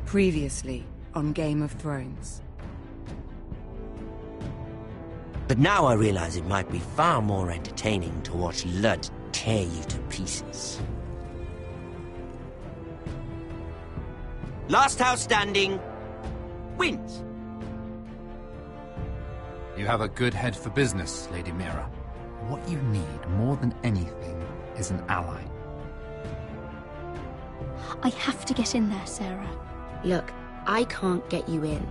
Previously on Game of Thrones. But now I realize it might be far more entertaining to watch Ludd tear you to pieces. Last house standing wins. You have a good head for business, Lady Mira. What you need more than anything is an ally. I have to get in there, Sarah. Look, I can't get you in.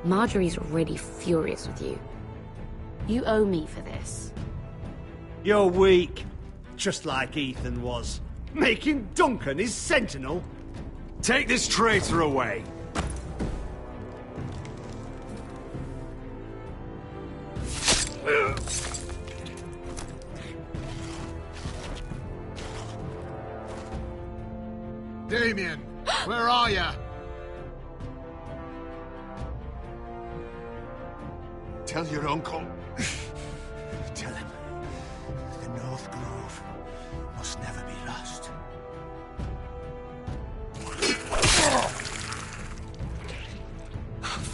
Marjorie's already furious with you. You owe me for this. You're weak. Just like Ethan was. Making Duncan his sentinel. Take this traitor away. Damien, where are you? Tell your uncle. Tell him the North Grove must never be lost.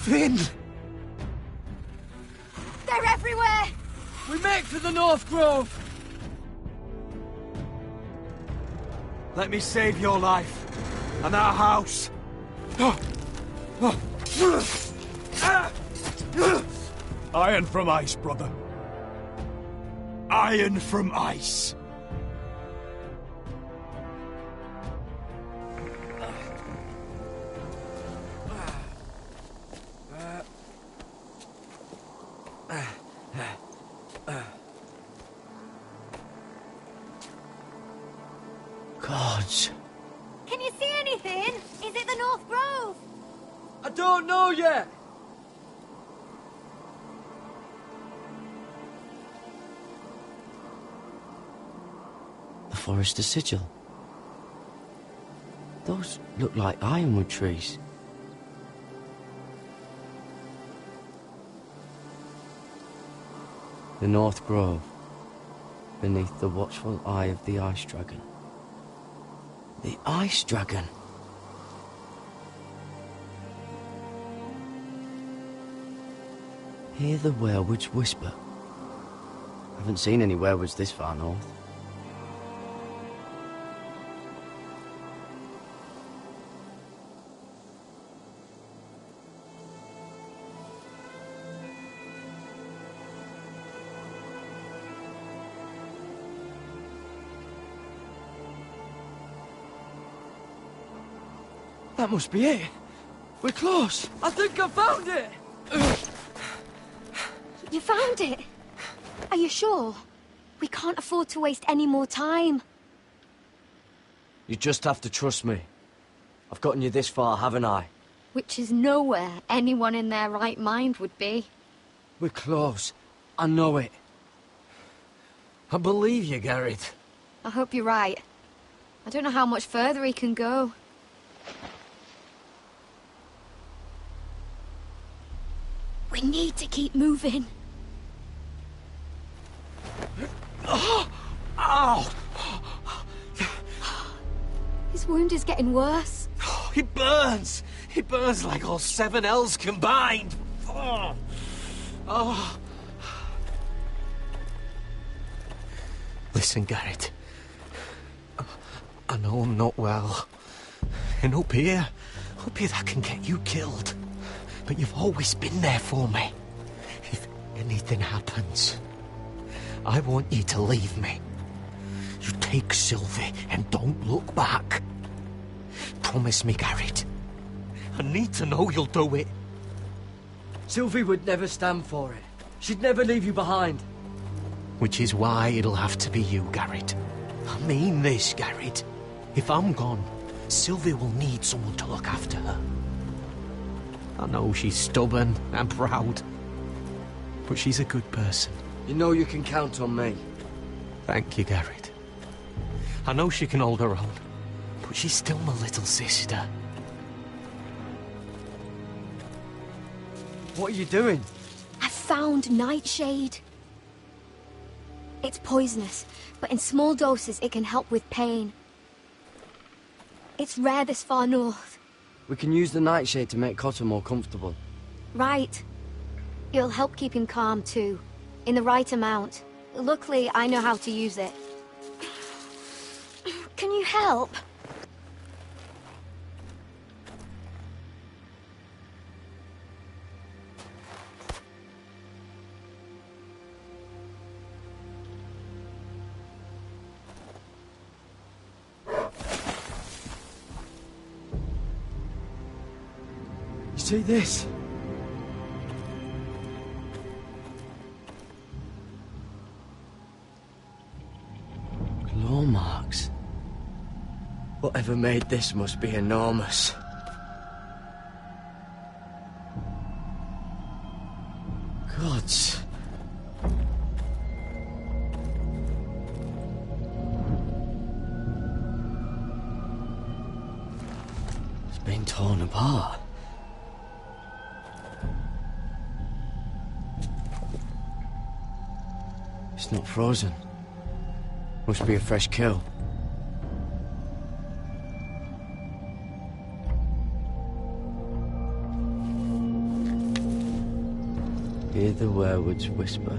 Finn! They're everywhere! We make for the North Grove! Let me save your life and our house. Iron from ice, brother. Iron from ice. Gods. Can you see anything? Is it the North Grove? I don't know yet! The Forester Sigil. Those look like ironwood trees. The North Grove, beneath the watchful eye of the Ice Dragon. The Ice Dragon? Hear the werewoods whisper. Haven't seen any werewoods this far north. That must be it. We're close. I think I found it. You found it? Are you sure? We can't afford to waste any more time. You just have to trust me. I've gotten you this far, haven't I? Which is nowhere anyone in their right mind would be. We're close. I know it. I believe you, Garrett. I hope you're right. I don't know how much further he can go. We need to keep moving. Ow! His wound is getting worse. He burns! He burns like all 7 elves combined! Oh. Listen, Garrett. I know I'm not well. And up here that can get you killed. But you've always been there for me. If anything happens, I want you to leave me. You take Sylvie and don't look back. Promise me, Garrett. I need to know you'll do it. Sylvie would never stand for it. She'd never leave you behind. Which is why it'll have to be you, Garrett. I mean this, Garrett. If I'm gone, Sylvie will need someone to look after her. I know she's stubborn and proud, but she's a good person. You know you can count on me. Thank you, Garrett. I know she can hold her own, but she's still my little sister. What are you doing? I found Nightshade. It's poisonous, but in small doses it can help with pain. It's rare this far north. We can use the nightshade to make Cotter more comfortable. Right. It'll help keep him calm, too. In the right amount. Luckily, I know how to use it. Can you help? See this? Claw marks. Whatever made this must be enormous. Gods. It's been torn apart. It's not frozen. Must be a fresh kill. Hear the werewolves whisper.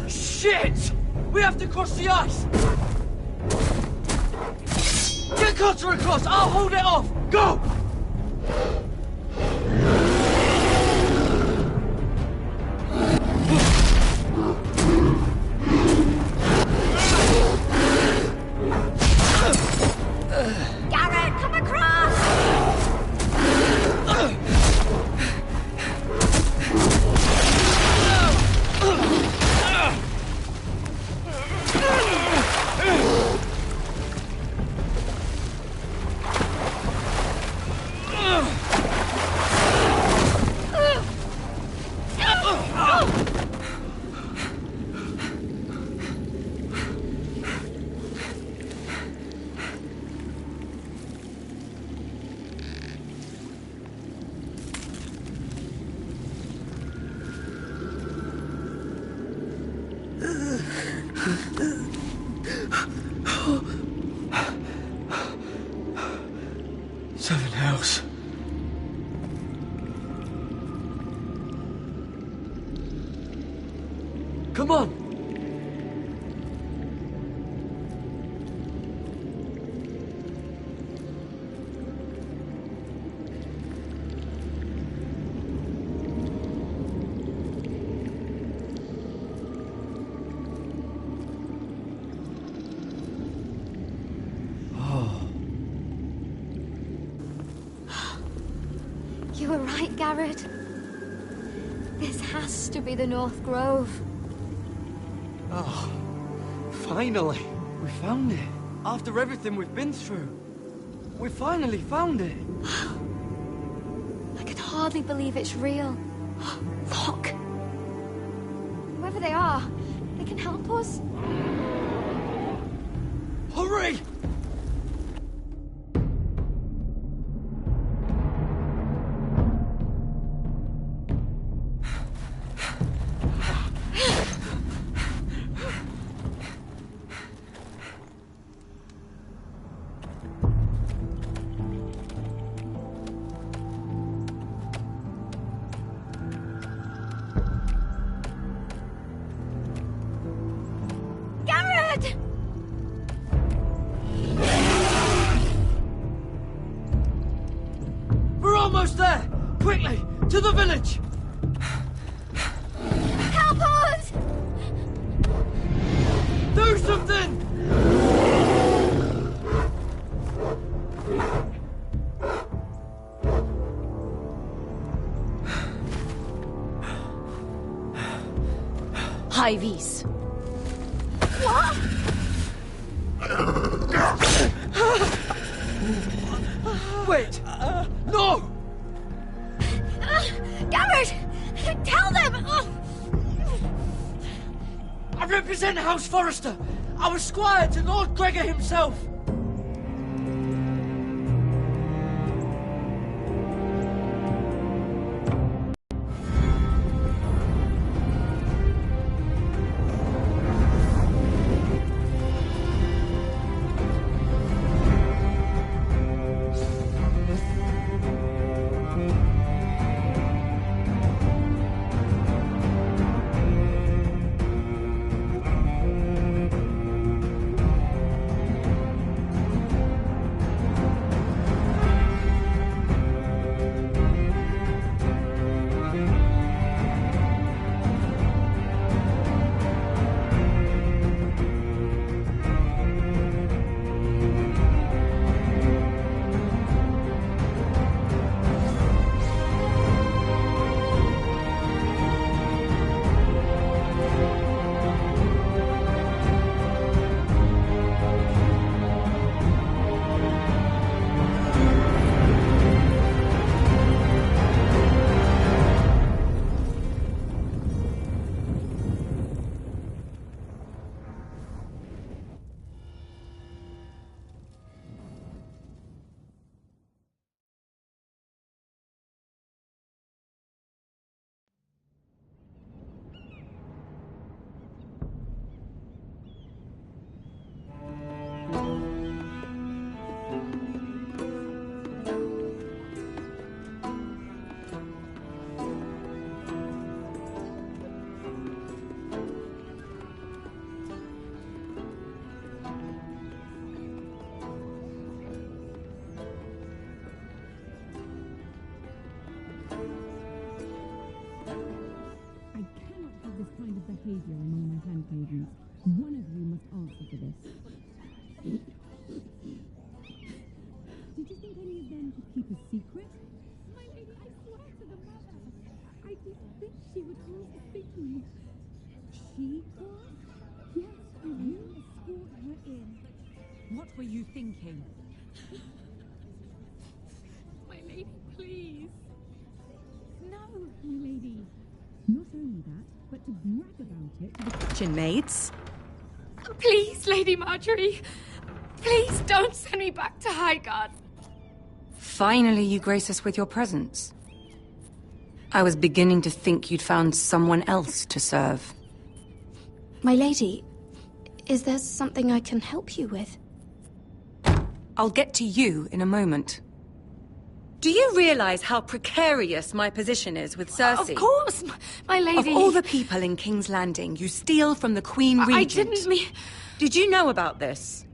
Shit! We have to cross the ice! Get Cotter across! I'll hold it off! Go! Garrett, come across! Seven Hells. Come on! You were right, Garrett. This has to be the North Grove. Oh, finally! We found it. After everything we've been through. We finally found it. I can hardly believe it's real. Look! Whoever they are, they can help us. Hurry! Garrett! We're almost there! Quickly, to the village! Help us! Do something! Hivies. What? Wait! No! Garrett! Tell them! Oh. I represent House Forrester. I was squire to Lord Gregor himself. behavior among my handmaidens. One of you must answer for this. Did you think any of them could keep a secret? My lady, I swear to the mother. I didn't think she would cause the speaking. She caused? Yes, and you escort her in. What were you thinking? My lady, please. No, my lady. Not only that, but to brag about it to the kitchen maids. Please, Lady Marjorie. Please don't send me back to Highgarden. Finally, you grace us with your presence. I was beginning to think you'd found someone else to serve. My lady, is there something I can help you with? I'll get to you in a moment. Do you realize how precarious my position is with Cersei? Of course, my lady. Of all the people in King's Landing, you steal from the Queen Regent. I didn't mean... Did you know about this?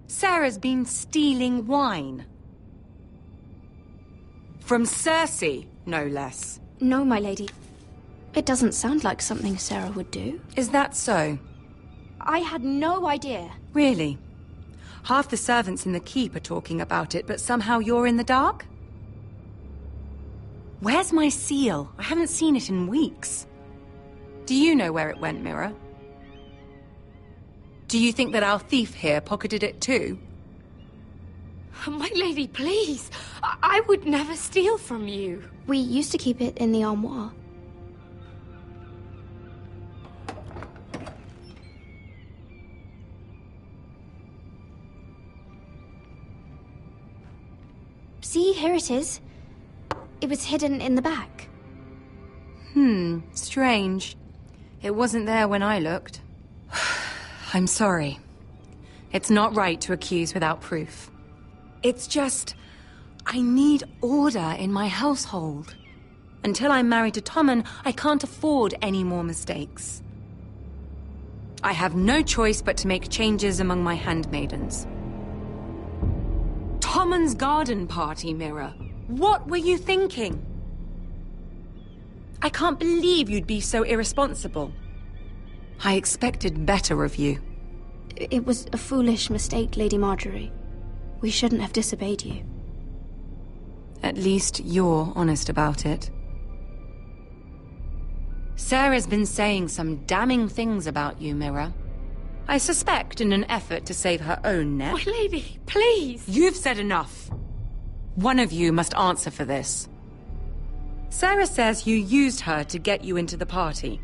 Sarah's been stealing wine. From Cersei, no less. No, my lady. It doesn't sound like something Sarah would do. Is that so? I had no idea. Really? Half the servants in the keep are talking about it, but somehow you're in the dark? Where's my seal? I haven't seen it in weeks. Do you know where it went, Mira? Do you think that our thief here pocketed it too? My lady, please. I would never steal from you. We used to keep it in the armoire. See, here it is. It was hidden in the back. Strange. It wasn't there when I looked. I'm sorry. It's not right to accuse without proof. It's just... I need order in my household. Until I'm married to Tommen, I can't afford any more mistakes. I have no choice but to make changes among my handmaidens. Tommen's garden party, Mira. What were you thinking? I can't believe you'd be so irresponsible. I expected better of you. It was a foolish mistake, Lady Marjorie. We shouldn't have disobeyed you. At least you're honest about it. Sarah's been saying some damning things about you, Mira. I suspect in an effort to save her own neck. My lady, please! You've said enough. One of you must answer for this. Sarah says you used her to get you into the party.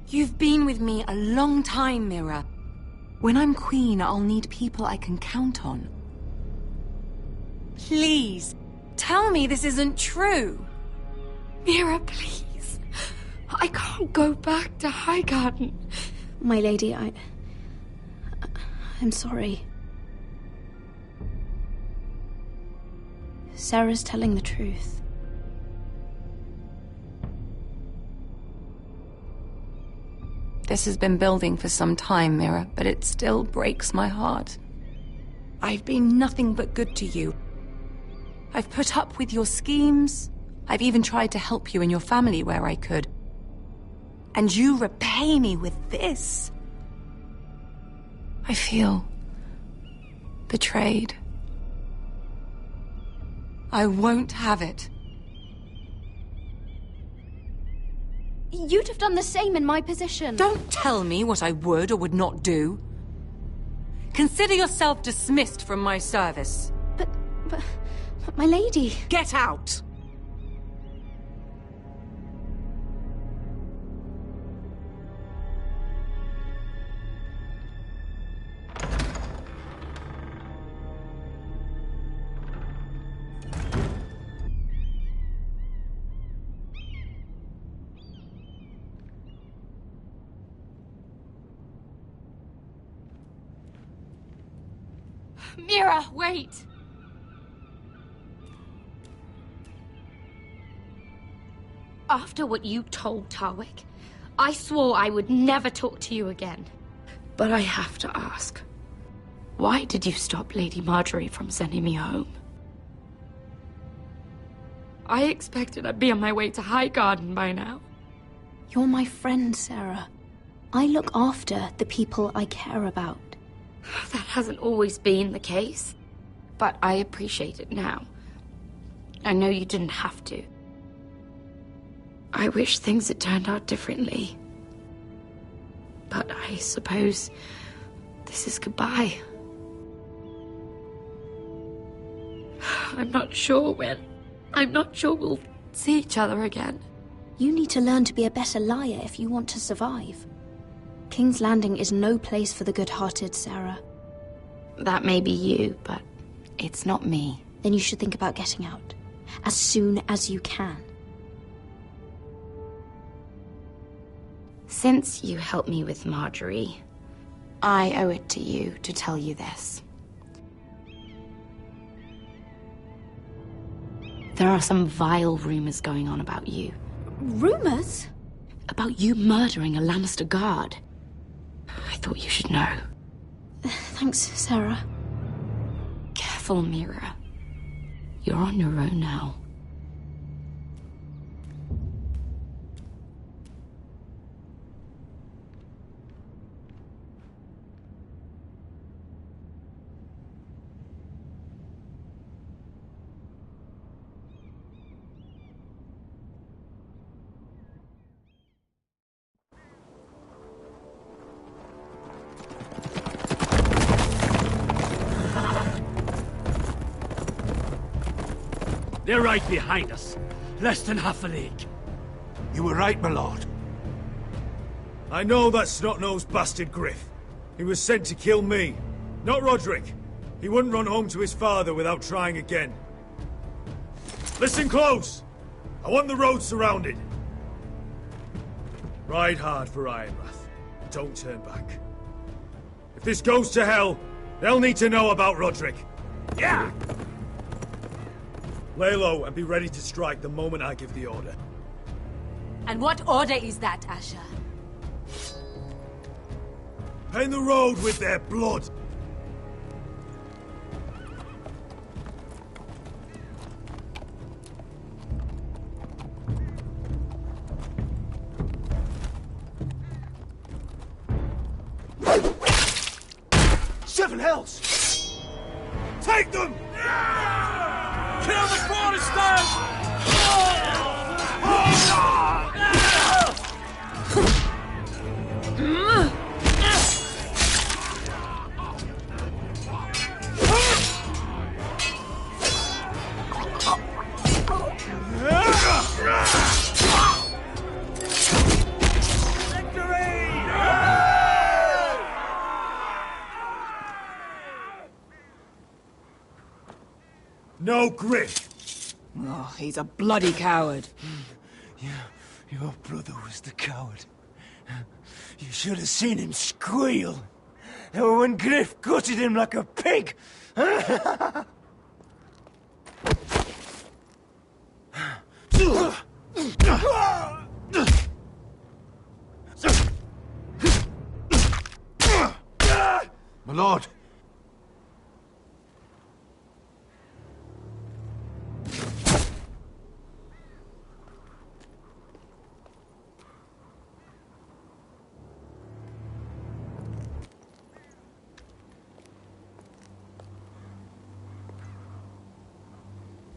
You've been with me a long time, Mira. When I'm queen, I'll need people I can count on. Please, tell me this isn't true. Mira, please. I can't go back to Highgarden. My lady, I'm sorry. Sarah's telling the truth. This has been building for some time, Mira, but it still breaks my heart. I've been nothing but good to you. I've put up with your schemes. I've even tried to help you and your family where I could. And you repay me with this. I feel betrayed. I won't have it. You'd have done the same in my position. Don't tell me what I would or would not do. Consider yourself dismissed from my service. But my lady... Get out! Mira, wait! After what you told Tarwick, I swore I would never talk to you again. But I have to ask, why did you stop Lady Marjorie from sending me home? I expected I'd be on my way to Highgarden by now. You're my friend, Sarah. I look after the people I care about. That hasn't always been the case, but I appreciate it now. I know you didn't have to. I wish things had turned out differently. But I suppose this is goodbye. I'm not sure when. I'm not sure we'll see each other again. You need to learn to be a better liar if you want to survive. King's Landing is no place for the good-hearted, Sarah. That may be you, but it's not me. Then you should think about getting out. As soon as you can. Since you helped me with Marjorie, I owe it to you to tell you this. There are some vile rumors going on about you. Rumors? About you murdering a Lannister guard. I thought you should know. Thanks, Sarah. Careful, Mira. You're on your own now. They're right behind us. Less than half a league. You were right, my lord. I know that snot-nosed bastard Griff. He was sent to kill me, not Roderick. He wouldn't run home to his father without trying again. Listen close! I want the road surrounded. Ride hard for Ironrath. Don't turn back. If this goes to hell, they'll need to know about Roderick. Yeah! Lay low and be ready to strike the moment I give the order. And what order is that, Asher? Paint the road with their blood. Seven hells! Take them! Kill the Protestants! no Griff. Oh, he's a bloody coward. Your brother was the coward. You should have seen him squeal. When Griff gutted him like a pig. My lord.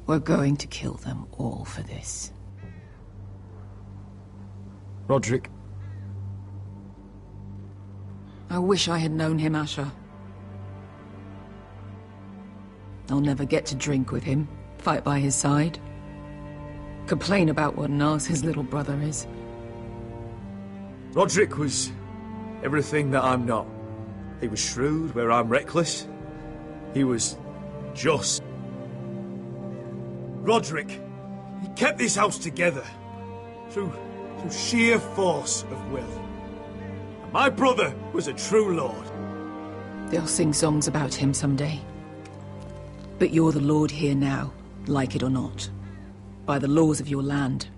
We're going to kill them all for this. Roderick. I wish I had known him, Asher. I'll never get to drink with him, fight by his side, complain about what an arse his little brother is. Roderick was everything that I'm not. He was shrewd where I'm reckless. He was just. Roderick, he kept this house together through sheer force of will. And my brother was a true lord. They'll sing songs about him someday. But you're the lord here now, like it or not, by the laws of your land.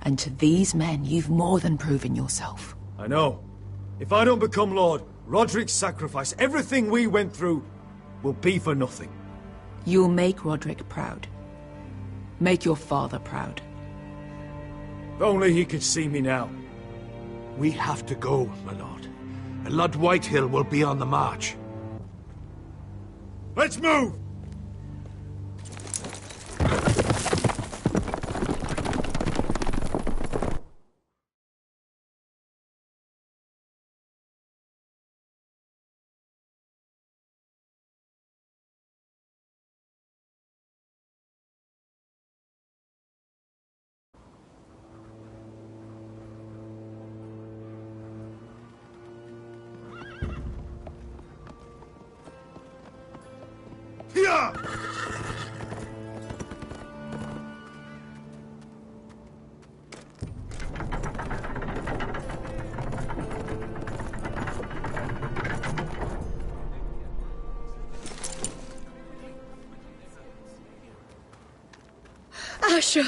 And to these men, you've more than proven yourself. I know. If I don't become lord, Roderick's sacrifice, everything we went through, will be for nothing. You'll make Roderick proud. Make your father proud. If only he could see me now. We have to go, my lord. And Lord Whitehill will be on the march. Let's move! Here! Asher!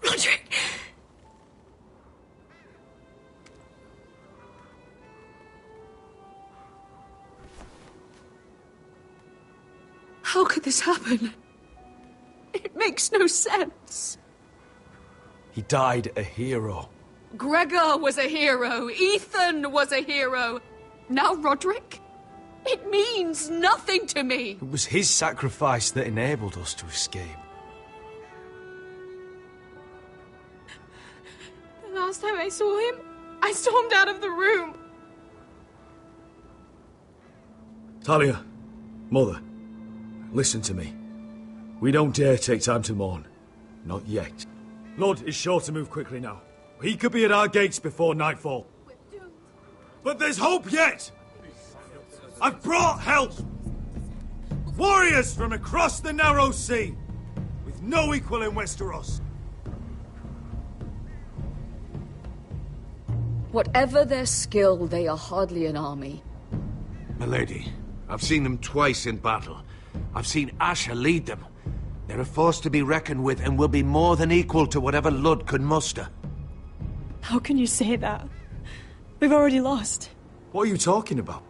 Roderick! How could this happen? It makes no sense. He died a hero. Gregor was a hero. Ethan was a hero. Now Roderick? It means nothing to me. It was his sacrifice that enabled us to escape. The last time I saw him, I stormed out of the room. Talia, Mother, listen to me. We don't dare take time to mourn. Not yet. Lord is sure to move quickly now. He could be at our gates before nightfall. But there's hope yet! I've brought help! Warriors from across the narrow sea, with no equal in Westeros. Whatever their skill, they are hardly an army. Milady, I've seen them twice in battle. I've seen Asher lead them. They're a force to be reckoned with and will be more than equal to whatever Ludd could muster. How can you say that? We've already lost. What are you talking about?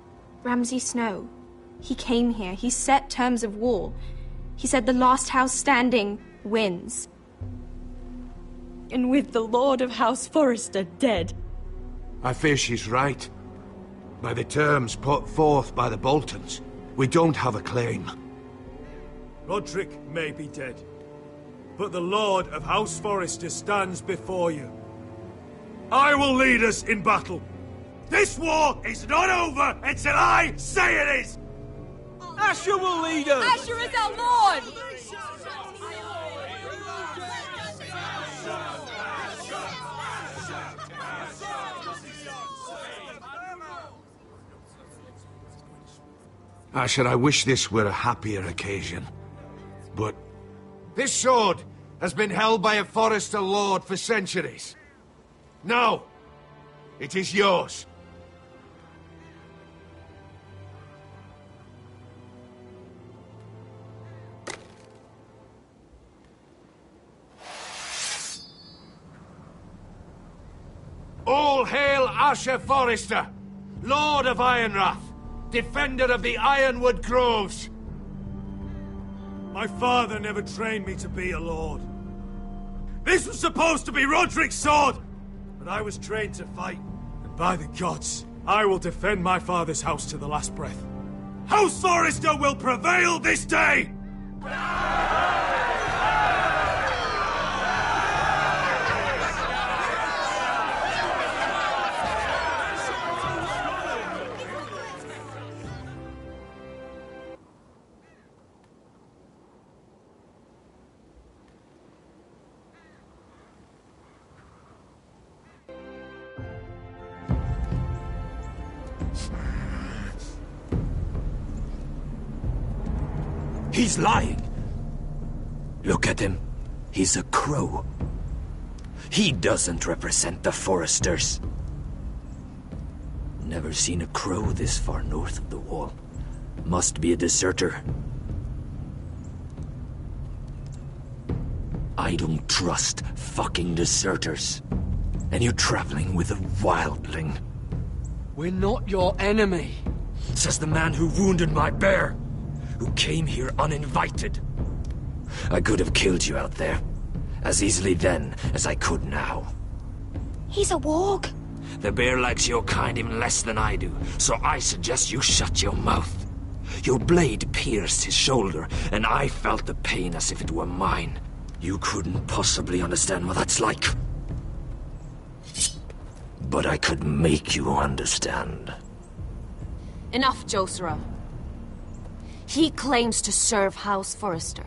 Ramsay Snow. He came here. He set terms of war. He said the last house standing wins. And with the Lord of House Forrester dead. I fear she's right. By the terms put forth by the Boltons, we don't have a claim. Roderick may be dead, but the Lord of House Forrester stands before you. I will lead us in battle. This war is not over until I say it is! Asher will lead us! Asher is our lord! Asher, I wish this were a happier occasion. But this sword has been held by a Forrester lord for centuries. Now, it is yours. All hail Asher Forrester, Lord of Ironrath, defender of the Ironwood Groves. My father never trained me to be a lord. This was supposed to be Roderick's sword, but I was trained to fight. And by the gods, I will defend my father's house to the last breath. House Forrester will prevail this day! He's lying. Look at him. He's a crow. He doesn't represent the Forresters. Never seen a crow this far north of the wall. Must be a deserter. I don't trust fucking deserters. And you're traveling with a wildling. We're not your enemy. Says the man who wounded my bear. Who came here uninvited. I could have killed you out there. As easily then as I could now. He's a warg. The bear likes your kind even less than I do, so I suggest you shut your mouth. Your blade pierced his shoulder, and I felt the pain as if it were mine. You couldn't possibly understand what that's like. But I could make you understand. Enough, Josera. He claims to serve House Forrester.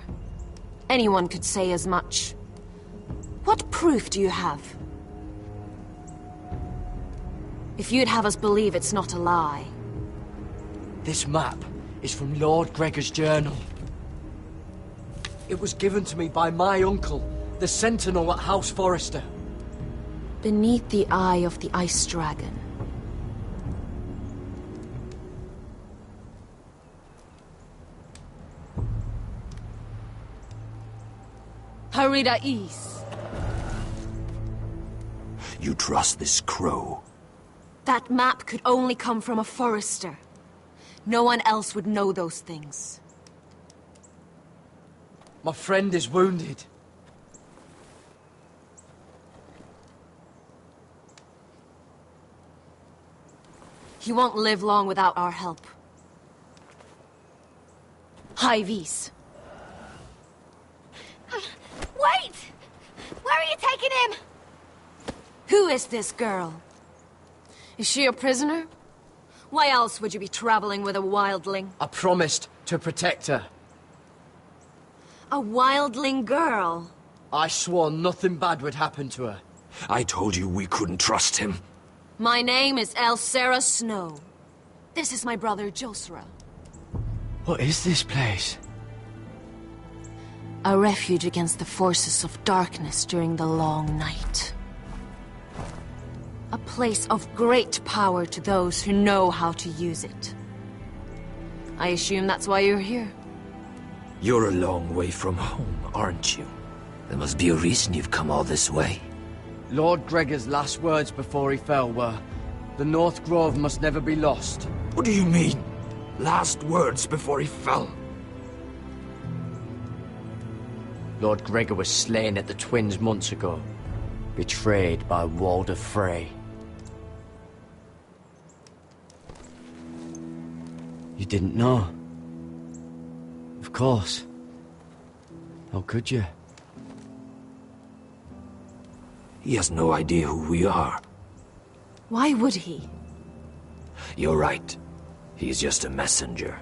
Anyone could say as much. What proof do you have? If you'd have us believe it's not a lie. This map is from Lord Gregor's journal. It was given to me by my uncle, the Sentinel at House Forrester. Beneath the eye of the Ice Dragon. Harida East. You trust this crow? That map could only come from a Forrester. No one else would know those things. My friend is wounded. He won't live long without our help. Hyvis. Wait! Where are you taking him? Who is this girl? Is she a prisoner? Why else would you be traveling with a wildling? I promised to protect her. A wildling girl? I swore nothing bad would happen to her. I told you we couldn't trust him. My name is Elsera Snow. This is my brother Josera. What is this place? A refuge against the forces of darkness during the long night. A place of great power to those who know how to use it. I assume that's why you're here. You're a long way from home, aren't you? There must be a reason you've come all this way. Lord Gregor's last words before he fell were, "The North Grove must never be lost." What do you mean? Last words before he fell? Lord Gregor was slain at the Twins months ago, betrayed by Walder Frey. You didn't know? Of course. How could you? He has no idea who we are. Why would he? You're right. He's just a messenger.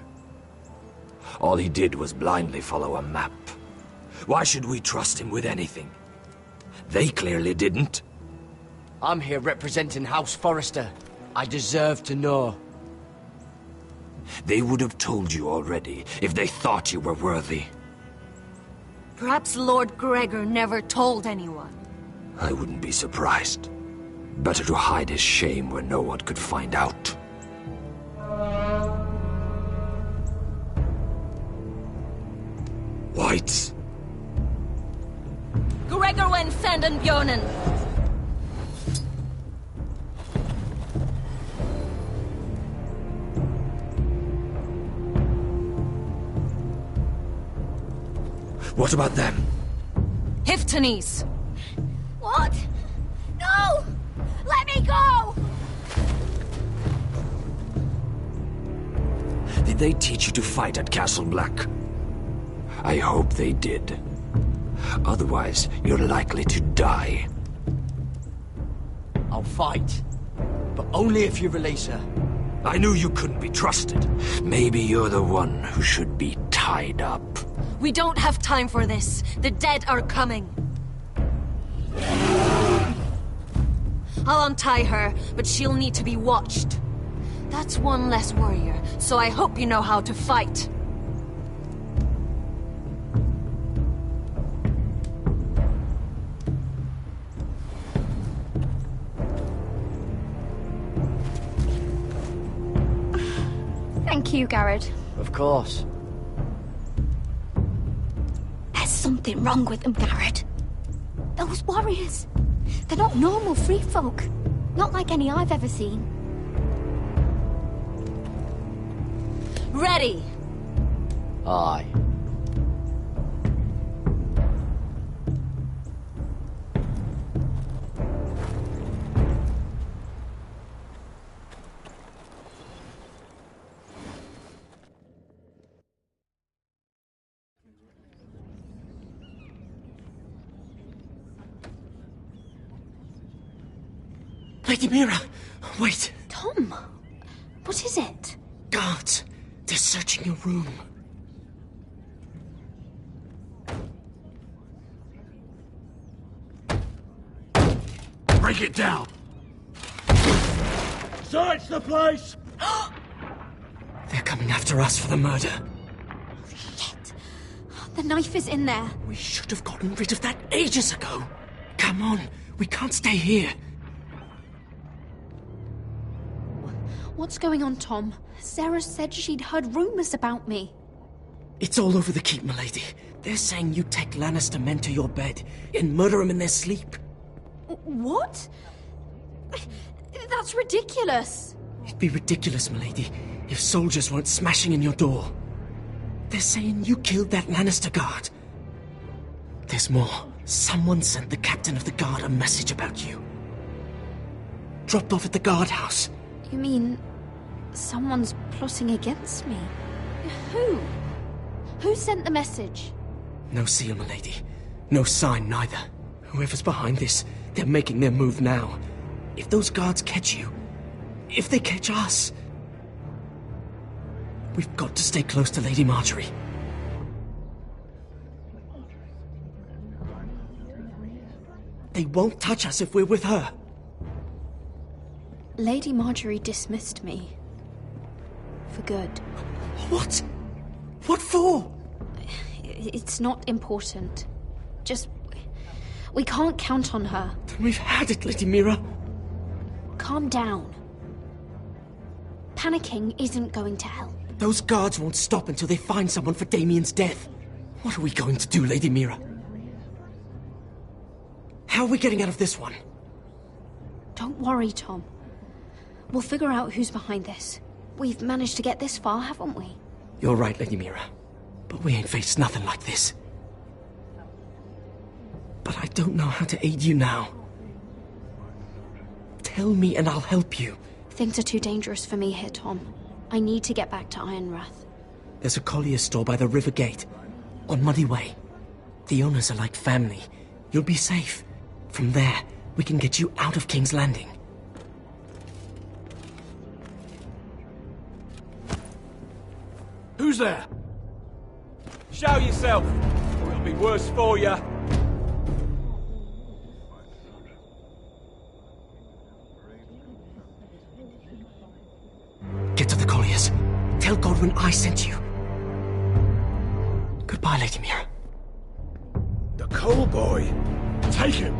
All he did was blindly follow a map. Why should we trust him with anything? They clearly didn't. I'm here representing House Forrester. I deserve to know. They would have told you already if they thought you were worthy. Perhaps Lord Gregor never told anyone. I wouldn't be surprised. Better to hide his shame where no one could find out. Whites. Gregor wen senden Björnen. What about them? Hiftanes. What? No! Let me go! Did they teach you to fight at Castle Black? I hope they did. Otherwise, you're likely to die. I'll fight. But only if you release her. I knew you couldn't be trusted. Maybe you're the one who should be tied up. We don't have time for this. The dead are coming. I'll untie her, but she'll need to be watched. That's one less warrior, so I hope you know how to fight. Thank you, Garrett. Of course. There's something wrong with them, Garrett. Those warriors. They're not normal free folk. Not like any I've ever seen. Ready! Aye. Lady Mira, wait. Tom, what is it? Guards. They're searching your room. Break it down! Search the place! They're coming after us for the murder. Shit. The knife is in there. We should have gotten rid of that ages ago. Come on, we can't stay here. What's going on, Tom? Sarah said she'd heard rumors about me. It's all over the keep, milady. They're saying you take Lannister men to your bed and murder them in their sleep. What? That's ridiculous. It'd be ridiculous, milady, if soldiers weren't smashing in your door. They're saying you killed that Lannister guard. There's more. Someone sent the captain of the guard a message about you. Dropped off at the guardhouse. You mean someone's plotting against me? Who? Who sent the message? No seal, milady. No sign, neither. Whoever's behind this, they're making their move now. If those guards catch you, if they catch us, we've got to stay close to Lady Marjorie. They won't touch us if we're with her. Lady Marjorie dismissed me. For good. What? What for? It's not important. Just... we can't count on her. Then we've had it, Lady Mira. Calm down. Panicking isn't going to help. Those guards won't stop until they find someone for Damien's death. What are we going to do, Lady Mira? How are we getting out of this one? Don't worry, Tom. We'll figure out who's behind this. We've managed to get this far, haven't we? You're right, Lady Mira. But we ain't faced nothing like this. But I don't know how to aid you now. Tell me and I'll help you. Things are too dangerous for me here, Tom. I need to get back to Ironrath. There's a collier store by the river gate. On Muddy Way. The owners are like family. You'll be safe. From there, we can get you out of King's Landing. Who's there? Show yourself, or it'll be worse for you. Get to the colliers. Tell Godwyn I sent you. Goodbye, Lady Mira. The Coal Boy. Take him.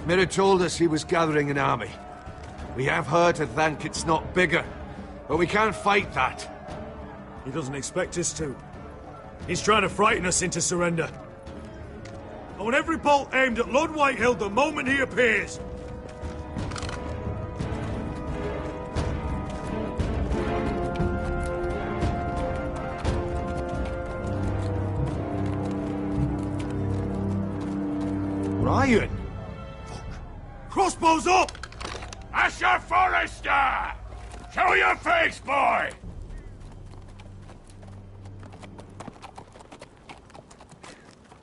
Mira told us he was gathering an army. We have her to thank it's not bigger, but we can't fight that. He doesn't expect us to. He's trying to frighten us into surrender. I want every bolt aimed at Lord Whitehill the moment he appears. Ryan! Crossbows up! Asher Forrester! Show your face, boy!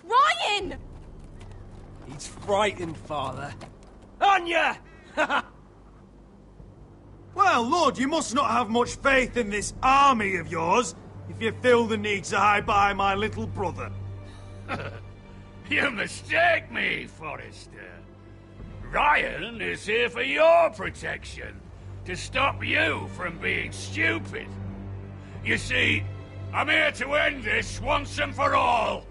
Ryan! He's frightened, Father. Anya! Well, Lord, you must not have much faith in this army of yours if you feel the need to hide behind my little brother. You mistake me, Forrester. Ryan is here for your protection, to stop you from being stupid. You see, I'm here to end this once and for all.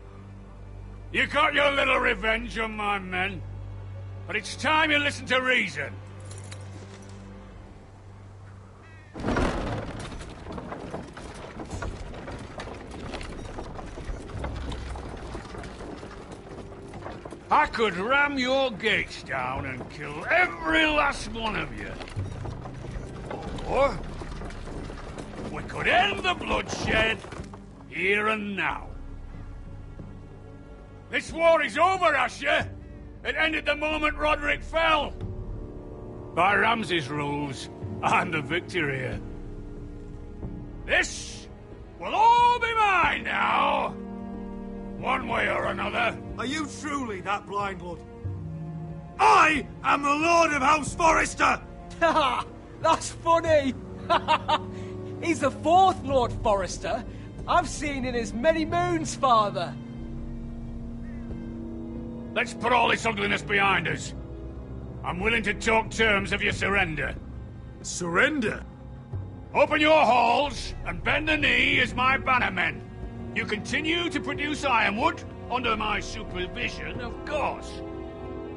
You got your little revenge on my men, but it's time you listen to reason. I could ram your gates down and kill every last one of you. Or we could end the bloodshed here and now. This war is over, Asher. It ended the moment Roderick fell. By Ramsay's rules, I'm the victor here. This will all be mine now. One way or another. Are you truly that blind, Lord? I am the Lord of House Forrester! Ha! That's funny! He's the fourth Lord Forrester I've seen in as many moons, Father. Let's put all this ugliness behind us. I'm willing to talk terms of your surrender. Surrender? Open your halls and bend the knee as my bannermen. You continue to produce ironwood, under my supervision, of course.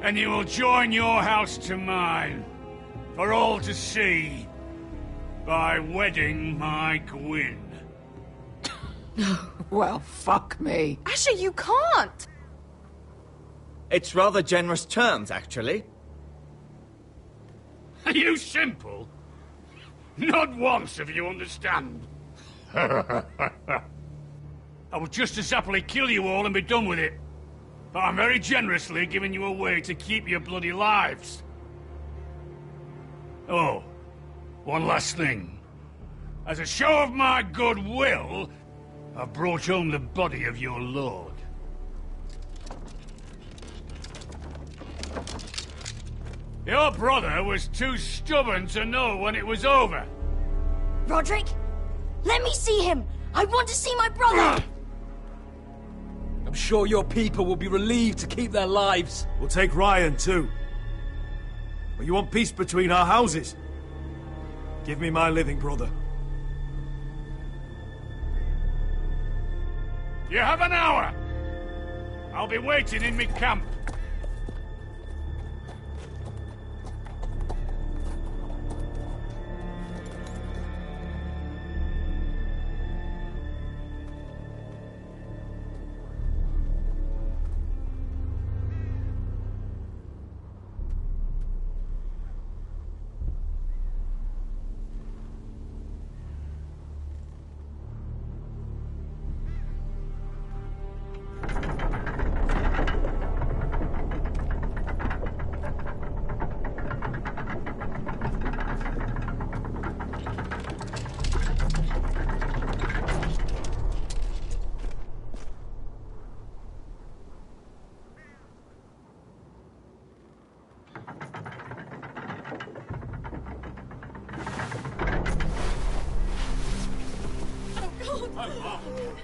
And you will join your house to mine, for all to see, by wedding my Gwyn. No. Well, fuck me. Asher, you can't! It's rather generous terms, actually. Are you simple? Not once if you understand. I would just as happily kill you all and be done with it. But I'm very generously giving you a way to keep your bloody lives. Oh, one last thing. As a show of my goodwill, I've brought home the body of your lord. Your brother was too stubborn to know when it was over. Roderick, let me see him. I want to see my brother. I'm sure your people will be relieved to keep their lives. We'll take Ryan, too. But you want peace between our houses? Give me my living brother. You have an hour. I'll be waiting in mid-camp.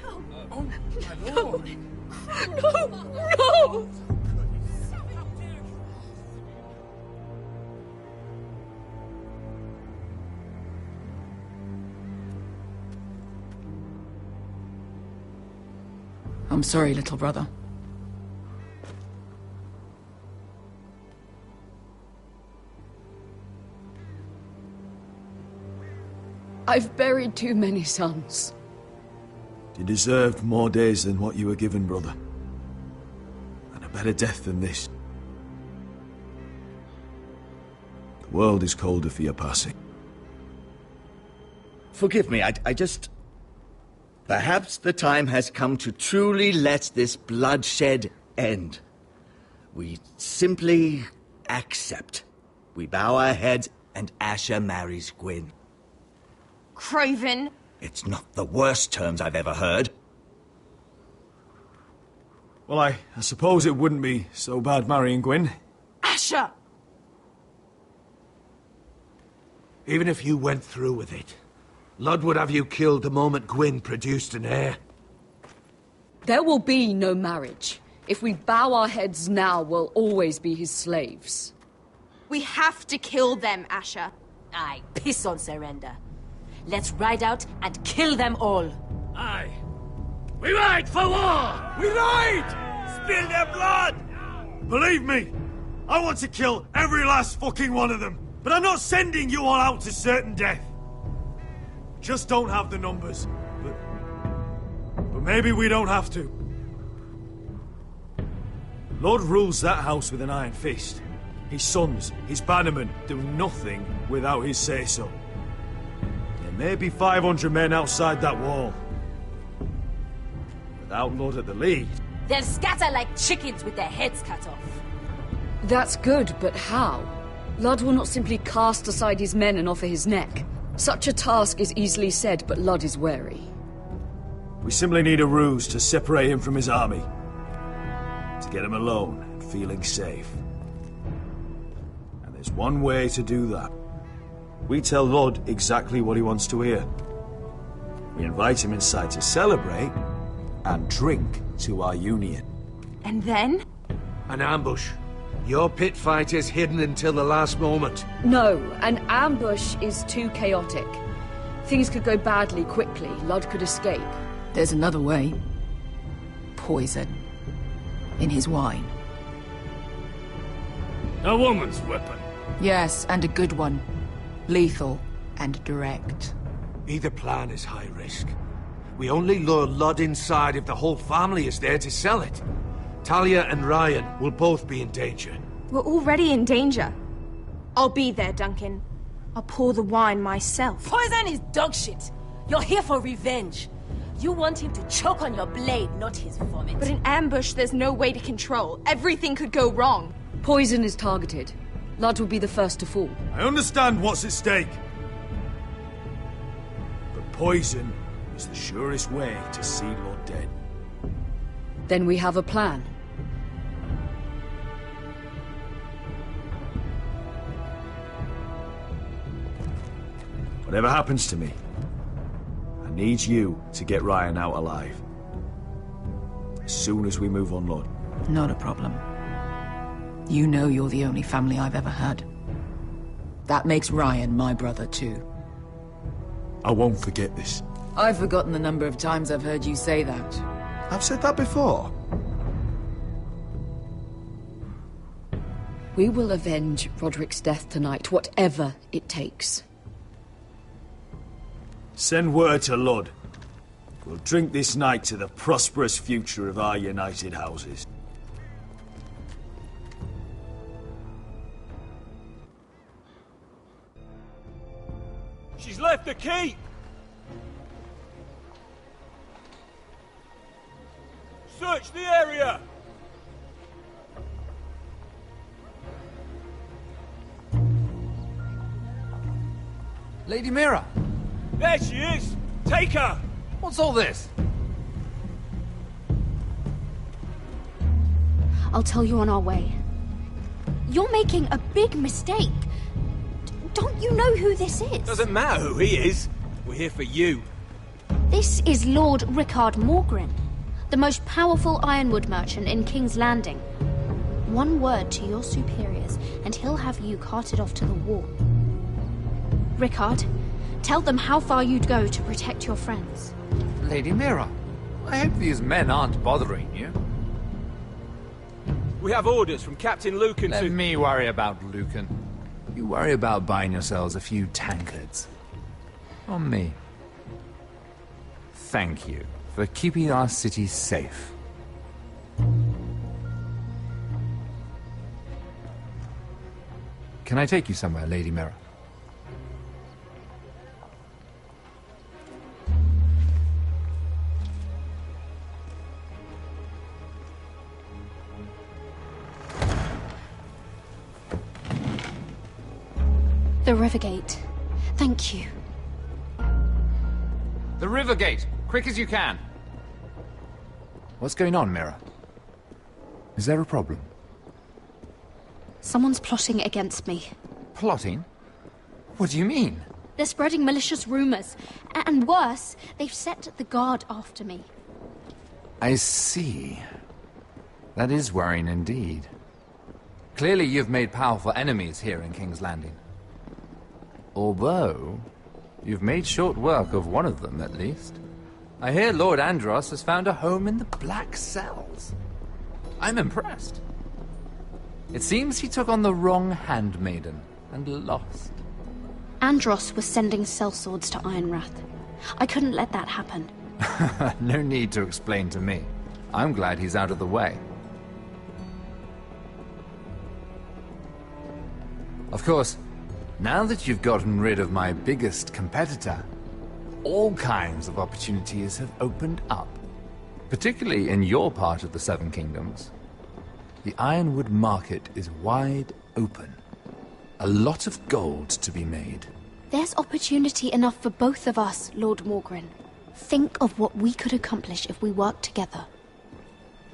No! No! No! I'm sorry, little brother. I've buried too many sons. You deserved more days than what you were given, brother. And a better death than this. The world is colder for your passing. Forgive me, I just... Perhaps the time has come to truly let this bloodshed end. We simply accept. We bow our heads and Asher marries Gwyn. Craven! It's not the worst terms I've ever heard. Well, I suppose it wouldn't be so bad marrying Gwyn. Asher! Even if you went through with it, Ludd would have you killed the moment Gwyn produced an heir. There will be no marriage. If we bow our heads now, we'll always be his slaves. We have to kill them, Asher. Aye, piss on surrender. Let's ride out and kill them all. Aye. We ride for war! We ride! Spill their blood! Believe me, I want to kill every last fucking one of them. But I'm not sending you all out to certain death. Just don't have the numbers. But maybe we don't have to. Lord rules that house with an iron fist. His sons, his bannermen, do nothing without his say-so. There may be 500 men outside that wall. Without Lord at the lead... They'll scatter like chickens with their heads cut off. That's good, but how? Ludd will not simply cast aside his men and offer his neck. Such a task is easily said, but Ludd is wary. We simply need a ruse to separate him from his army. To get him alone and feeling safe. And there's one way to do that. We tell Ludd exactly what he wants to hear. We invite him inside to celebrate and drink to our union. And then? An ambush. Your pit fight is hidden until the last moment. No, an ambush is too chaotic. Things could go badly quickly. Ludd could escape. There's another way. Poison. In his wine. A woman's weapon. Yes, and a good one. Lethal and direct. Either plan is high risk. We only lure Ludd inside if the whole family is there to sell it. Talia and Ryan will both be in danger. We're already in danger. I'll be there, Duncan. I'll pour the wine myself. Poison is dog shit. You're here for revenge. You want him to choke on your blade, not his vomit. But in ambush, there's no way to control. Everything could go wrong. Poison is targeted. Ludd will be the first to fall. I understand what's at stake. But poison is the surest way to see Ludd dead. Then we have a plan. Whatever happens to me, I need you to get Ryan out alive. As soon as we move on Ludd. Not a problem. You know you're the only family I've ever had. That makes Ryan my brother too. I won't forget this. I've forgotten the number of times I've heard you say that. I've said that before. We will avenge Roderick's death tonight, whatever it takes. Send word to Ludd. We'll drink this night to the prosperous future of our united houses. She's left the keep! Search the area! Lady Mira! There she is! Take her! What's all this? I'll tell you on our way. You're making a big mistake. Don't you know who this is? Doesn't matter who he is. We're here for you. This is Lord Rickard Morgren, the most powerful ironwood merchant in King's Landing. One word to your superiors, and he'll have you carted off to the wall. Rickard, tell them how far you'd go to protect your friends. Lady Mira, I hope these men aren't bothering you. We have orders from Captain Lucan Let to... me worry about Lucan. You worry about buying yourselves a few tankards. On me. Thank you for keeping our city safe. Can I take you somewhere, Lady Mira? The Rivergate. Thank you. The Rivergate! Quick as you can! What's going on, Mira? Is there a problem? Someone's plotting against me. Plotting? What do you mean? They're spreading malicious rumors. And worse, they've set the guard after me. I see. That is worrying indeed. Clearly you've made powerful enemies here in King's Landing. Although, you've made short work of one of them, at least. I hear Lord Andros has found a home in the Black Cells. I'm impressed. It seems he took on the wrong handmaiden and lost. Andros was sending sellswords to Ironrath. I couldn't let that happen. No need to explain to me. I'm glad he's out of the way. Of course, now that you've gotten rid of my biggest competitor, all kinds of opportunities have opened up. Particularly in your part of the Seven Kingdoms. The Ironwood market is wide open. A lot of gold to be made. There's opportunity enough for both of us, Lord Morgren. Think of what we could accomplish if we worked together.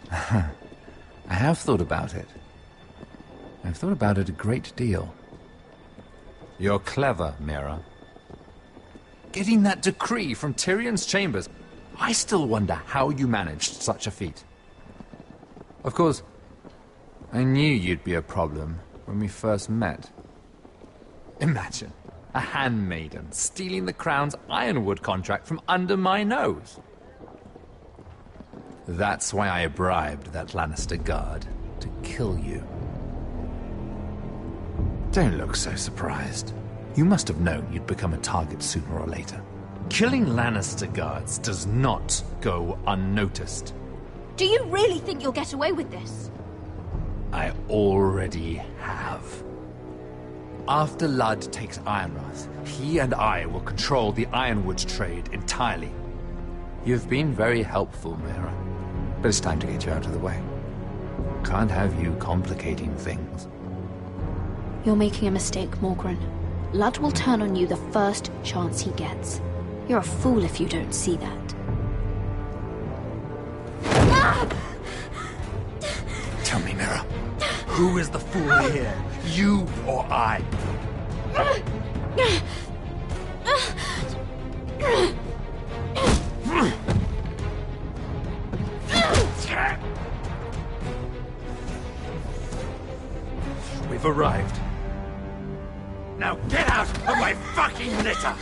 I have thought about it. I've thought about it a great deal. You're clever, Mira. Getting that decree from Tyrion's chambers, I still wonder how you managed such a feat. Of course, I knew you'd be a problem when we first met. Imagine, a handmaiden stealing the Crown's Ironwood contract from under my nose. That's why I bribed that Lannister guard to kill you. Don't look so surprised. You must have known you'd become a target sooner or later. Killing Lannister guards does not go unnoticed. Do you really think you'll get away with this? I already have. After Ludd takes Ironrath, he and I will control the Ironwood trade entirely. You've been very helpful, Mira, but it's time to get you out of the way. Can't have you complicating things. You're making a mistake, Morgren. Ludd will turn on you the first chance he gets. You're a fool if you don't see that. Tell me, Mira, who is the fool here? You or I? We've arrived. Now get out of my fucking litter!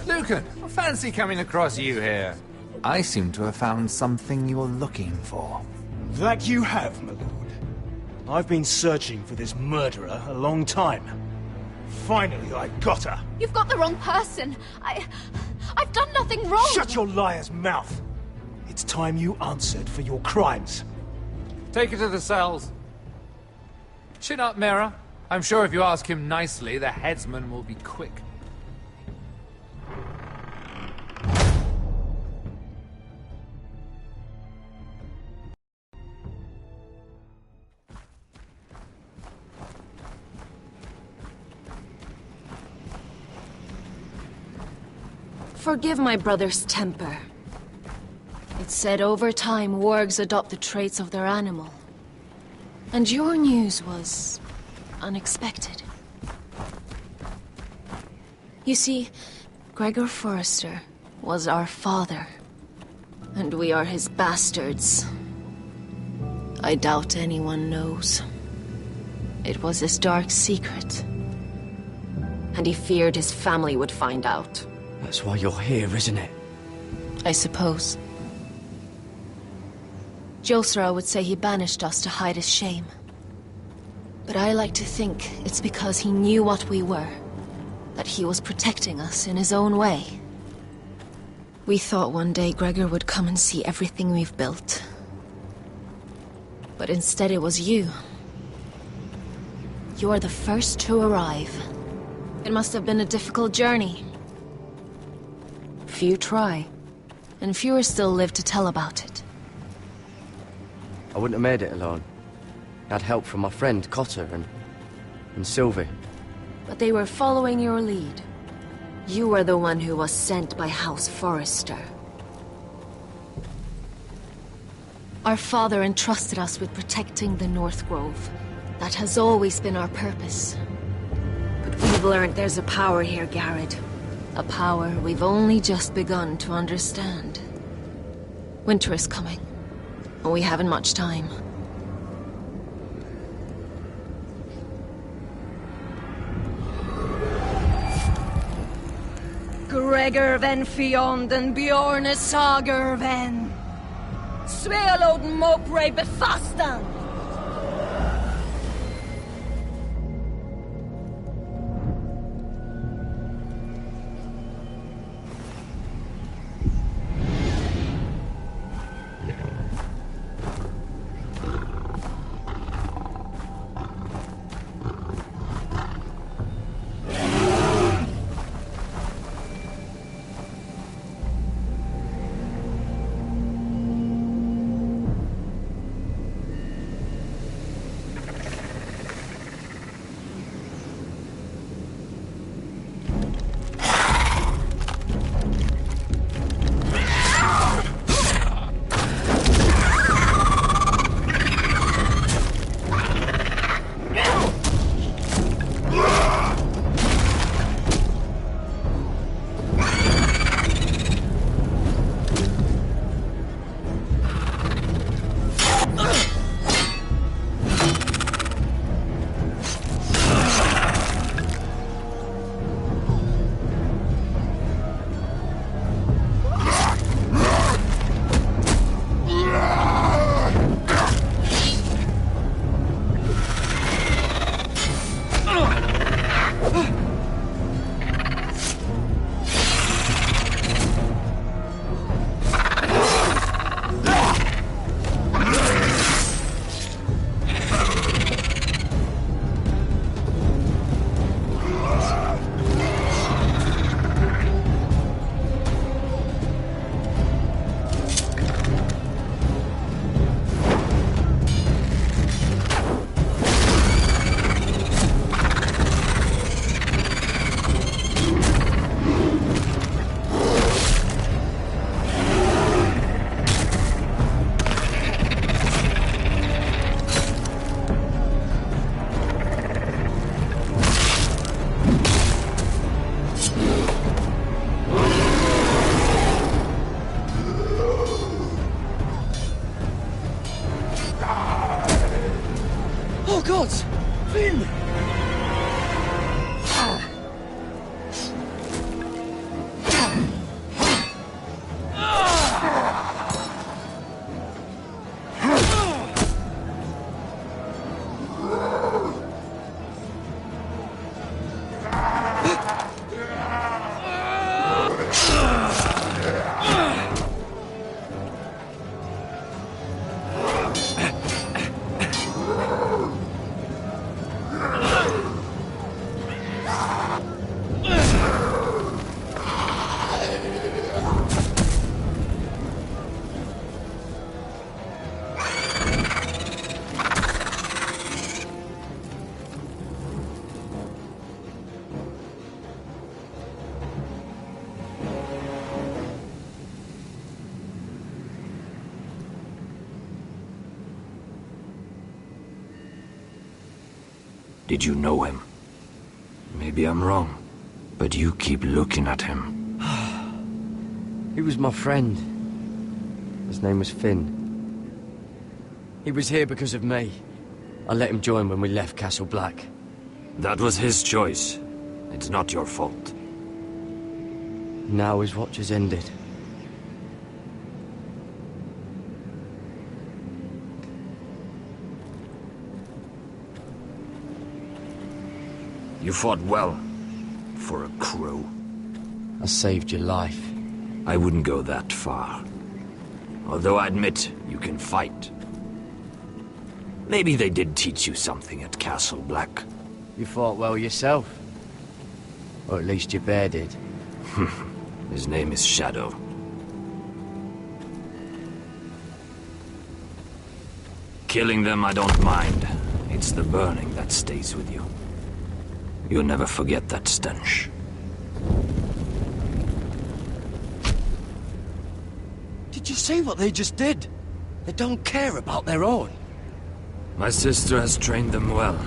Lucan, I fancy coming across you here. I seem to have found something you're looking for. That you have, my lord. I've been searching for this murderer a long time. Finally, I got her. You've got the wrong person. I've done nothing wrong. Shut your liar's mouth. It's time you answered for your crimes. Take her to the cells. Chin up, Mira. I'm sure if you ask him nicely, the headsman will be quick. Forgive my brother's temper. It's said over time wargs adopt the traits of their animal. And your news was unexpected. You see, Gregor Forrester was our father, and we are his bastards. I doubt anyone knows. It was his dark secret, and he feared his family would find out. That's why you're here, isn't it? I suppose. Josra would say he banished us to hide his shame. But I like to think it's because he knew what we were, that he was protecting us in his own way. We thought one day Gregor would come and see everything we've built. But instead it was you. You are the first to arrive. It must have been a difficult journey. Few try, and fewer still live to tell about it. I wouldn't have made it alone. I had help from my friend Cotter and Sylvie. But they were following your lead. You were the one who was sent by House Forrester. Our father entrusted us with protecting the North Grove. That has always been our purpose. But we've learned there's a power here, Garrett. A power we've only just begun to understand. Winter is coming, and we haven't much time. Gregor ven Fionden Bjorne Sager ven. Svealoden Mopre befastan. Did you know him? Maybe I'm wrong. But you keep looking at him. He was my friend. His name was Finn. He was here because of me. I let him join when we left Castle Black. That was his choice. It's not your fault. Now his watch has ended. You fought well. For a crow. I saved your life. I wouldn't go that far. Although I admit, you can fight. Maybe they did teach you something at Castle Black. You fought well yourself. Or at least your bear did. His name is Shadow. Killing them I don't mind. It's the burning that stays with you. You'll never forget that stench. Did you see what they just did? They don't care about their own. My sister has trained them well.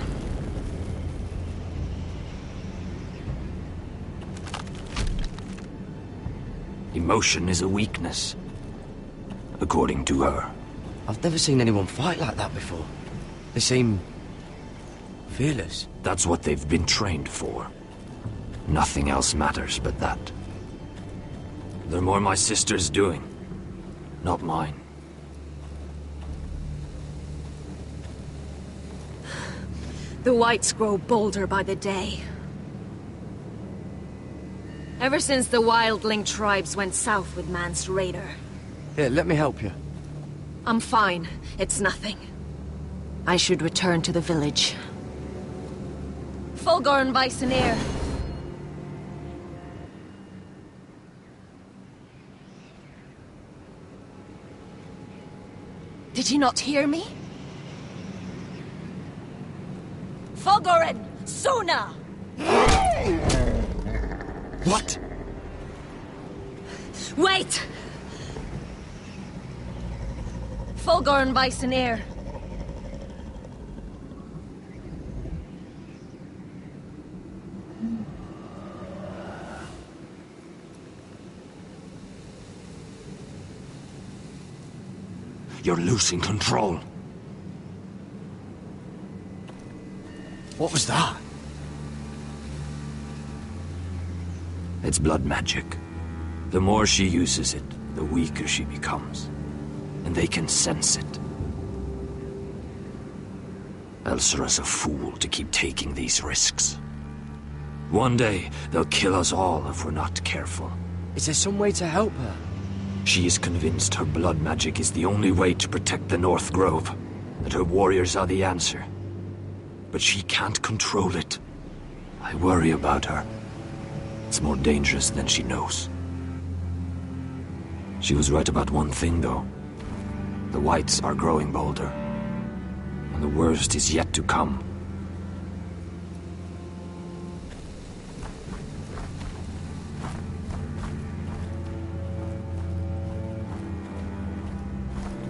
Emotion is a weakness, according to her. I've never seen anyone fight like that before. They seem fearless. That's what they've been trained for. Nothing else matters but that. The more my sister's doing, not mine. The Whites grow bolder by the day. Ever since the Wildling tribes went south with Mance Raider. Here, let me help you. I'm fine. It's nothing. I should return to the village. Fulgorn Bisoneer. Did you not hear me? Fulgorn! Suna! What? Wait! Fulgorn Bisoneer. You're losing control. What was that? It's blood magic. The more she uses it, the weaker she becomes. And they can sense it. Elsera's a fool to keep taking these risks. One day, they'll kill us all if we're not careful. Is there some way to help her? She is convinced her blood magic is the only way to protect the North Grove, that her warriors are the answer. But she can't control it. I worry about her. It's more dangerous than she knows. She was right about one thing, though. The Whites are growing bolder. And the worst is yet to come.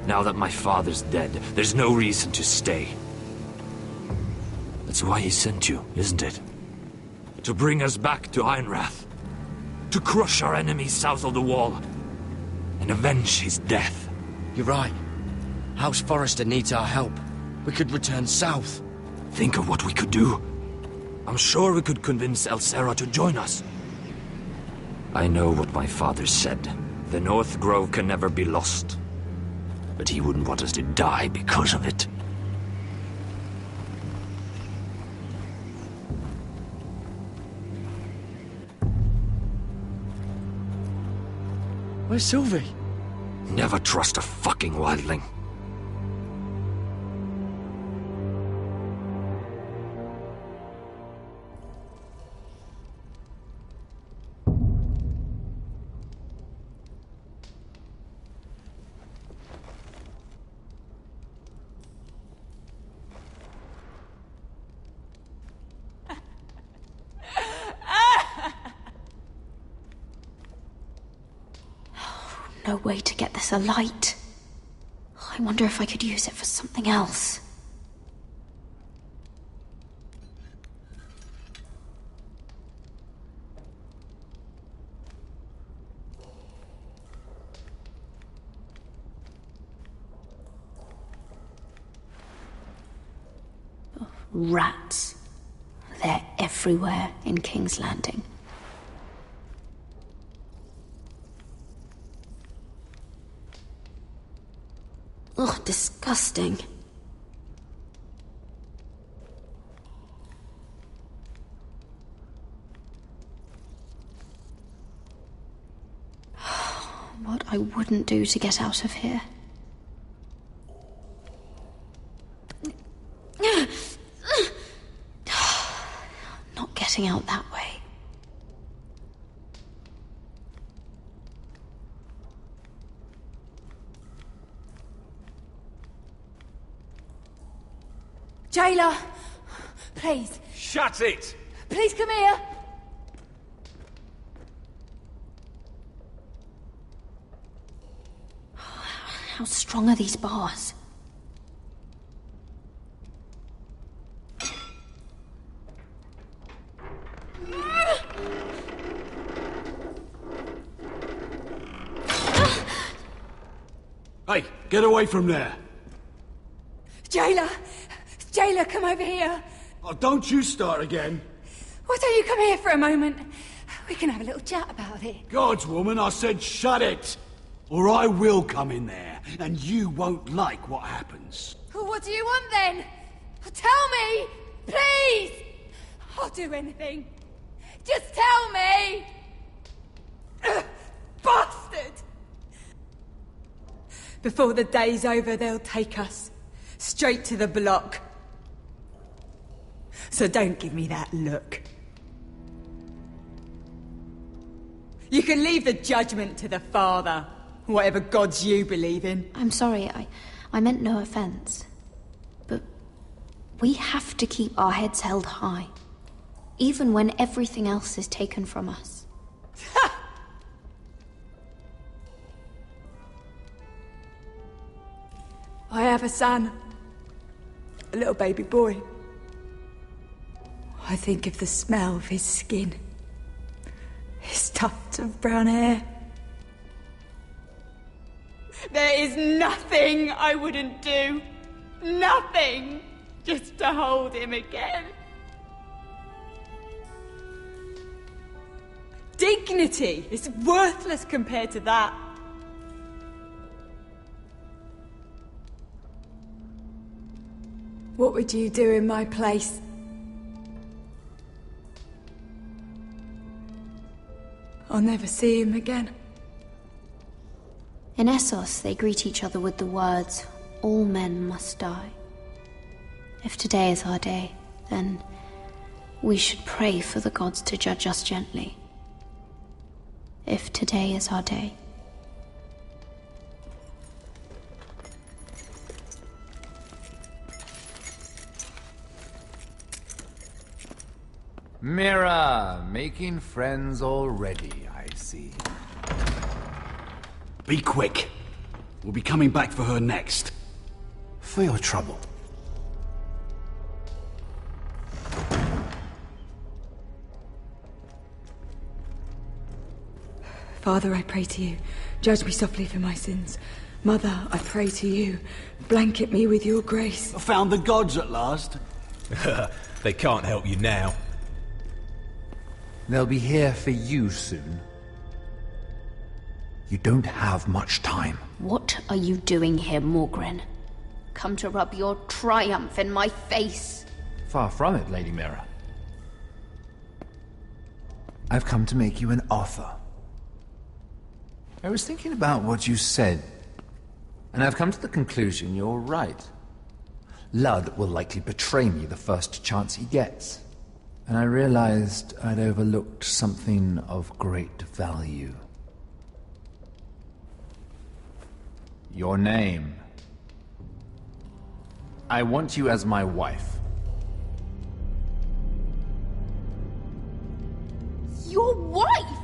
Now that my father's dead, there's no reason to stay. That's why he sent you, isn't it? To bring us back to Ironrath. To crush our enemies south of the Wall. And avenge his death. You're right. House Forrester needs our help. We could return south. Think of what we could do. I'm sure we could convince Elsera to join us. I know what my father said. The North Grove can never be lost. But he wouldn't want us to die because of it. Where's Sylvie? Never trust a fucking wildling. No way to get this alight. I wonder if I could use it for something else. Rats. They're everywhere in King's Landing. Ugh, disgusting. What I wouldn't do to get out of here. Not getting out that way. Jailer! Please. Shut it! Please come here! How strong are these bars? Hey, get away from there! Jailer! Jailer, come over here! Oh, don't you start again! Why don't you come here for a moment? We can have a little chat about it. Gods, woman, I said shut it! Or I will come in there, and you won't like what happens. Well, what do you want then? Tell me! Please! I'll do anything. Just tell me! Bastard! Before the day's over, they'll take us straight to the block. So don't give me that look. You can leave the judgment to the Father, whatever gods you believe in. I'm sorry, I meant no offense. But we have to keep our heads held high, even when everything else is taken from us. I have a son. A little baby boy. I think of the smell of his skin. His tufts of brown hair. There is nothing I wouldn't do. Nothing. Just to hold him again. Dignity is worthless compared to that. What would you do in my place? I'll never see him again. In Essos, they greet each other with the words, "All men must die." If today is our day, then we should pray for the gods to judge us gently. If today is our day. Mira, making friends already, I see. Be quick. We'll be coming back for her next. For your trouble. Father, I pray to you, judge me softly for my sins. Mother, I pray to you, blanket me with your grace. I found the gods at last. They can't help you now. They'll be here for you soon. You don't have much time. What are you doing here, Morgren? Come to rub your triumph in my face. Far from it, Lady Mira. I've come to make you an offer. I was thinking about what you said, and I've come to the conclusion you're right. Ludd will likely betray me the first chance he gets. And I realized I'd overlooked something of great value. Your name. I want you as my wife. Your wife?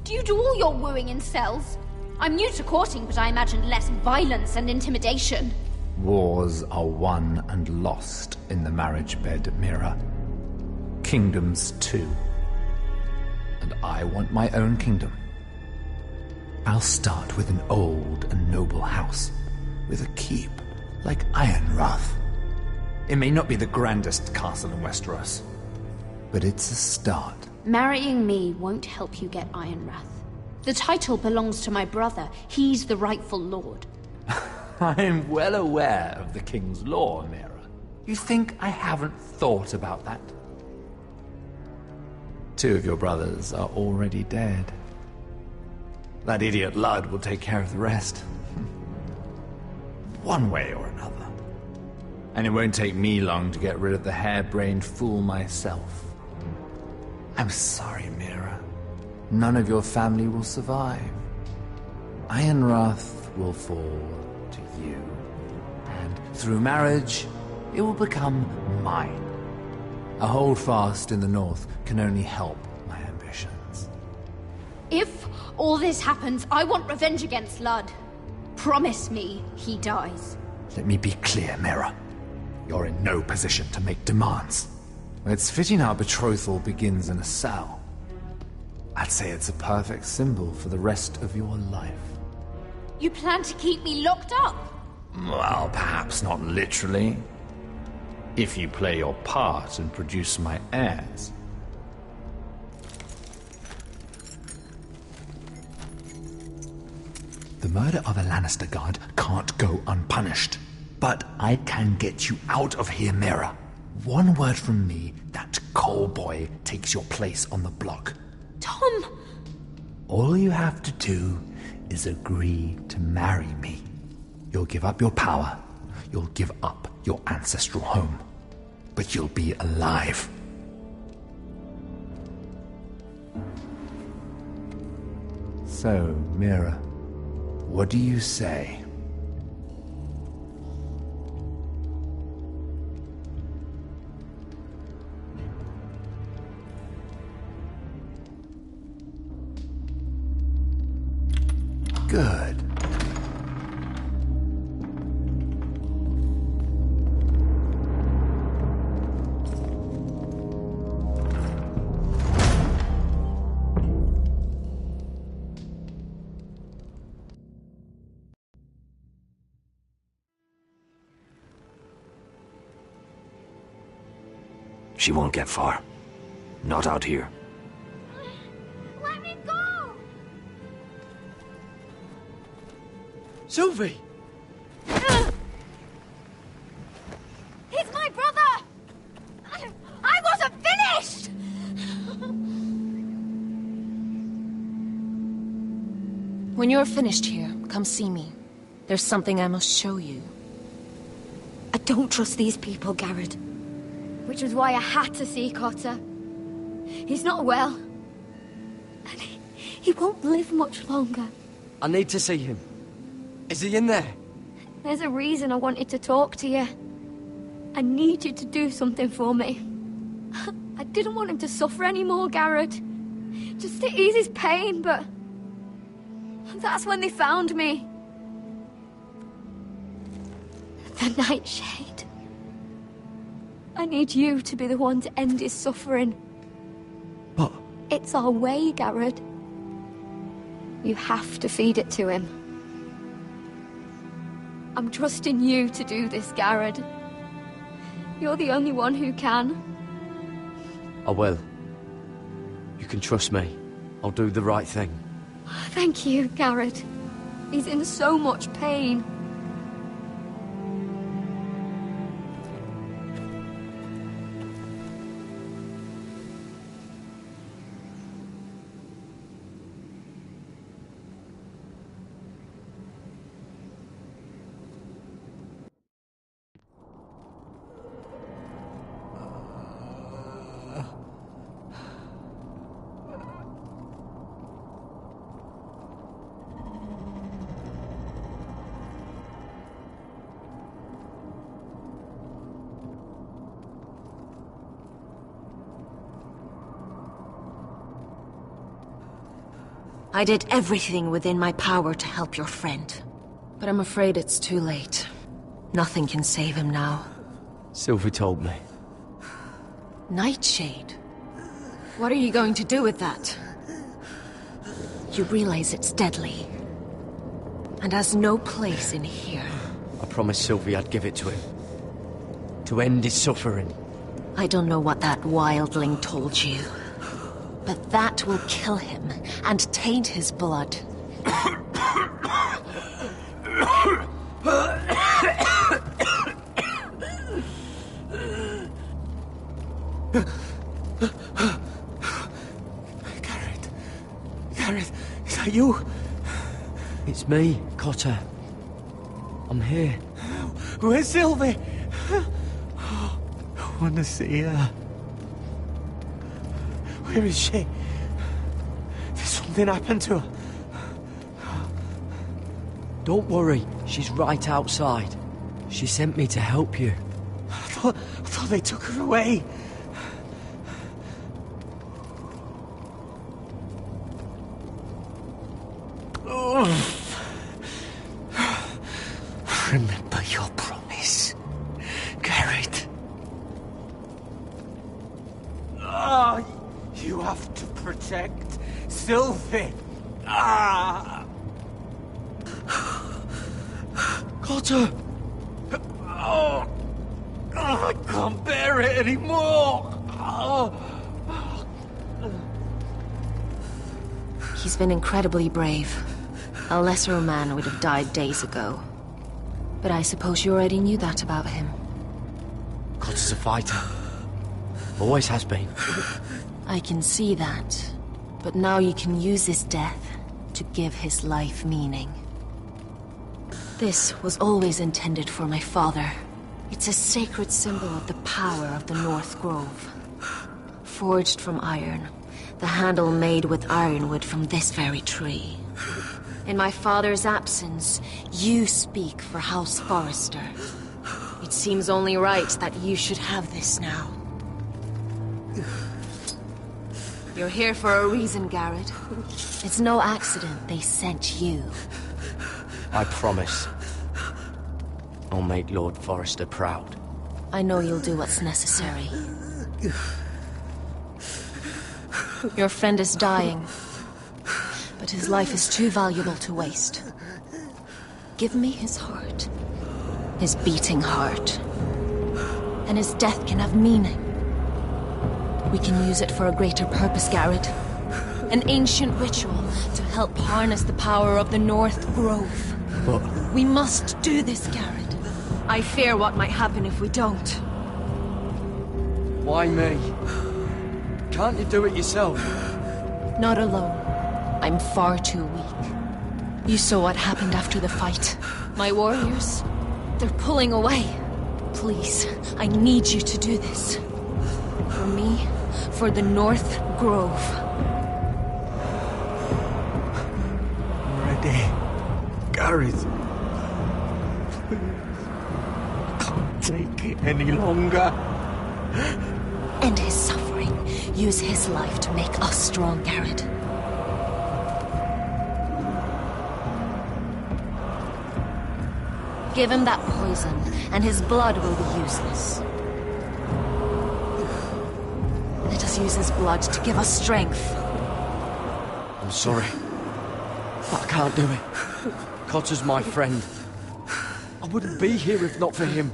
Do you do all your wooing in cells? I'm new to courting, but I imagine less violence and intimidation. Wars are won and lost in the marriage bed, Mira. Kingdoms too. And I want my own kingdom. I'll start with an old and noble house, with a keep like Ironrath. It may not be the grandest castle in Westeros, but it's a start. Marrying me won't help you get Ironrath. The title belongs to my brother. He's the rightful lord. I am well aware of the king's law, Mira. You think I haven't thought about that? 2 of your brothers are already dead. That idiot Ludd will take care of the rest. One way or another. And it won't take me long to get rid of the harebrained fool myself. I'm sorry, Mira. None of your family will survive. Ironrath will fall to you. And through marriage, it will become mine. A holdfast in the north can only help my ambitions. If all this happens, I want revenge against Ludd. Promise me he dies. Let me be clear, Mira. You're in no position to make demands. It's fitting our betrothal begins in a cell. I'd say it's a perfect symbol for the rest of your life. You plan to keep me locked up? Well, perhaps not literally. If you play your part and produce my heirs. The murder of a Lannister guard can't go unpunished. But I can get you out of here, Mira. One word from me, that coal boy takes your place on the block. Tom! All you have to do is agree to marry me. You'll give up your power. You'll give up your ancestral home. But you'll be alive. So, Mira, what do you say? Good. She won't get far. Not out here. Let me go! Sylvie! He's my brother! I wasn't finished! When you're finished here, come see me. There's something I must show you. I don't trust these people, Garrett. Which was why I had to see Cotter. He's not well. And he won't live much longer. I need to see him. Is he in there? There's a reason I wanted to talk to you. I need you to do something for me. I didn't want him to suffer anymore, Garrett. Just to ease his pain, but... that's when they found me. The Nightshade. I need you to be the one to end his suffering. But... it's our way, Garrett. You have to feed it to him. I'm trusting you to do this, Garrett. You're the only one who can. I will. You can trust me. I'll do the right thing. Thank you, Garrett. He's in so much pain. I did everything within my power to help your friend. But I'm afraid it's too late. Nothing can save him now. Sylvie told me. Nightshade? What are you going to do with that? You realize it's deadly. And has no place in here. I promised Sylvie I'd give it to him. to end his suffering. I don't know what that wildling told you, but that will kill him and taint his blood. Gareth, is that you? It's me, Cotter. I'm here. Where's Sylvie? I want to see her. Where is she? Did something happen to her? Don't worry, she's right outside. She sent me to help you. I thought they took her away. Remember your promise, Gareth. You have to protect Sylvie. Ah! Cotter! Oh, I can't bear it anymore. He's been incredibly brave. A lesser man would have died days ago. But I suppose you already knew that about him. Cotter's a fighter. Always has been. I can see that. But now you can use his death to give his life meaning. This was always intended for my father. It's a sacred symbol of the power of the North Grove. Forged from iron, the handle made with ironwood from this very tree. In my father's absence, you speak for House Forrester. It seems only right that you should have this now. You're here for a reason, Garrett. It's no accident they sent you. I promise. I'll make Lord Forrester proud. I know you'll do what's necessary. Your friend is dying, but his life is too valuable to waste. Give me his heart. His beating heart. And his death can have meaning. We can use it for a greater purpose, Garrett. An ancient ritual to help harness the power of the North Grove. But we must do this, Garrett. I fear what might happen if we don't. why me? Can't you do it yourself? Not alone. I'm far too weak. You saw what happened after the fight. My warriors, they're pulling away. Please, I need you to do this. For me, for the North Grove. Ready. Gareth. I can't take it any longer. End his suffering. Use his life to make us strong, Garrett. Give him that poison, and his blood will be useless. Let us use his blood to give us strength. I'm sorry, but I can't do it. Cotter's my friend. I wouldn't be here if not for him.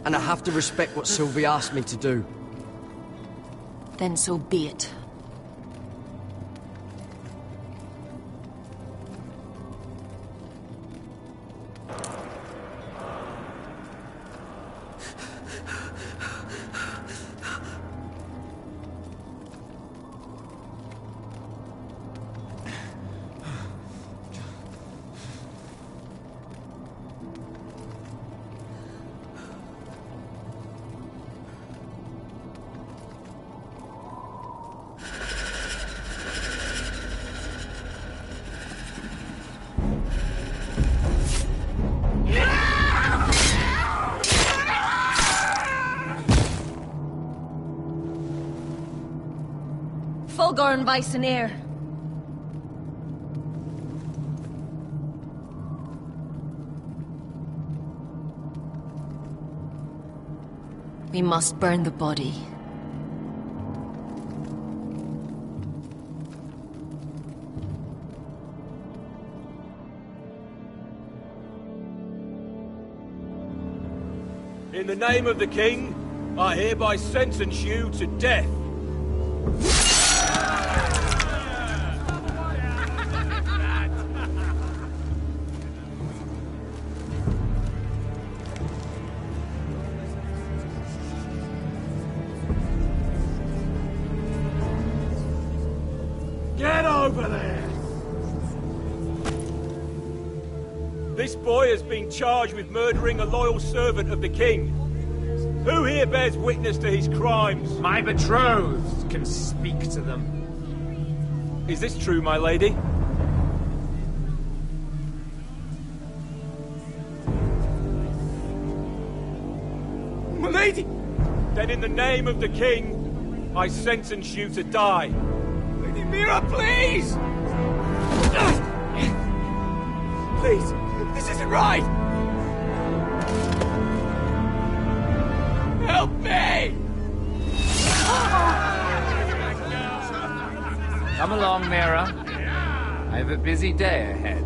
And I have to respect what Sylvie asked me to do. Then so be it. Fulgorn Vyseneer. We must burn the body. In the name of the king, I hereby sentence you to death. Get over there! This boy has been charged with murdering a loyal servant of the king. Who here bears witness to his crimes? My betrothed can speak to them. Is this true, my lady? My lady! Then in the name of the king, I sentence you to die. Lady Mira, please! Please, this isn't right! Help me! Come along, Mira. I have a busy day ahead.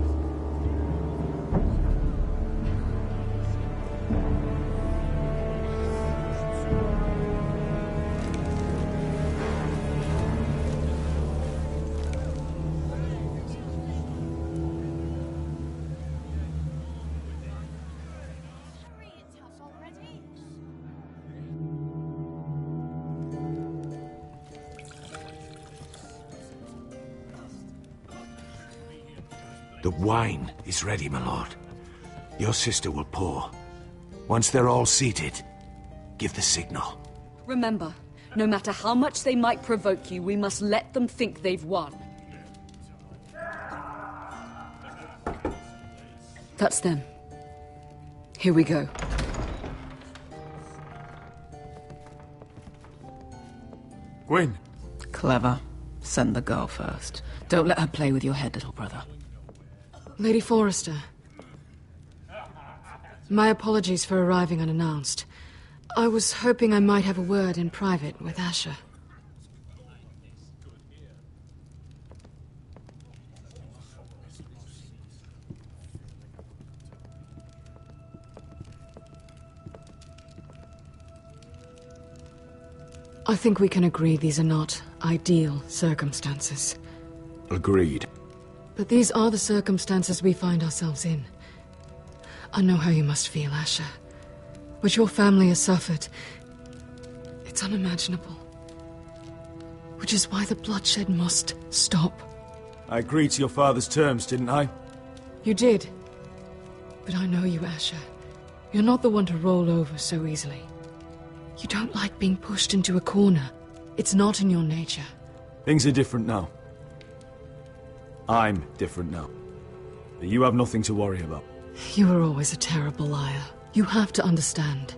The wine is ready, my lord. Your sister will pour. Once they're all seated, give the signal. Remember, no matter how much they might provoke you, we must let them think they've won. That's them. Here we go. Gwyn. Clever. Send the girl first. Don't let her play with your head, little brother. Lady Forrester. My apologies for arriving unannounced. I was hoping I might have a word in private with Asher. I think we can agree these are not ideal circumstances. Agreed. But these are the circumstances we find ourselves in. I know how you must feel, Asher. What your family has suffered, it's unimaginable. Which is why the bloodshed must stop. I agreed to your father's terms, didn't I? You did. But I know you, Asher. You're not the one to roll over so easily. You don't like being pushed into a corner. It's not in your nature. Things are different now. I'm different now. But you have nothing to worry about. You were always a terrible liar. You have to understand.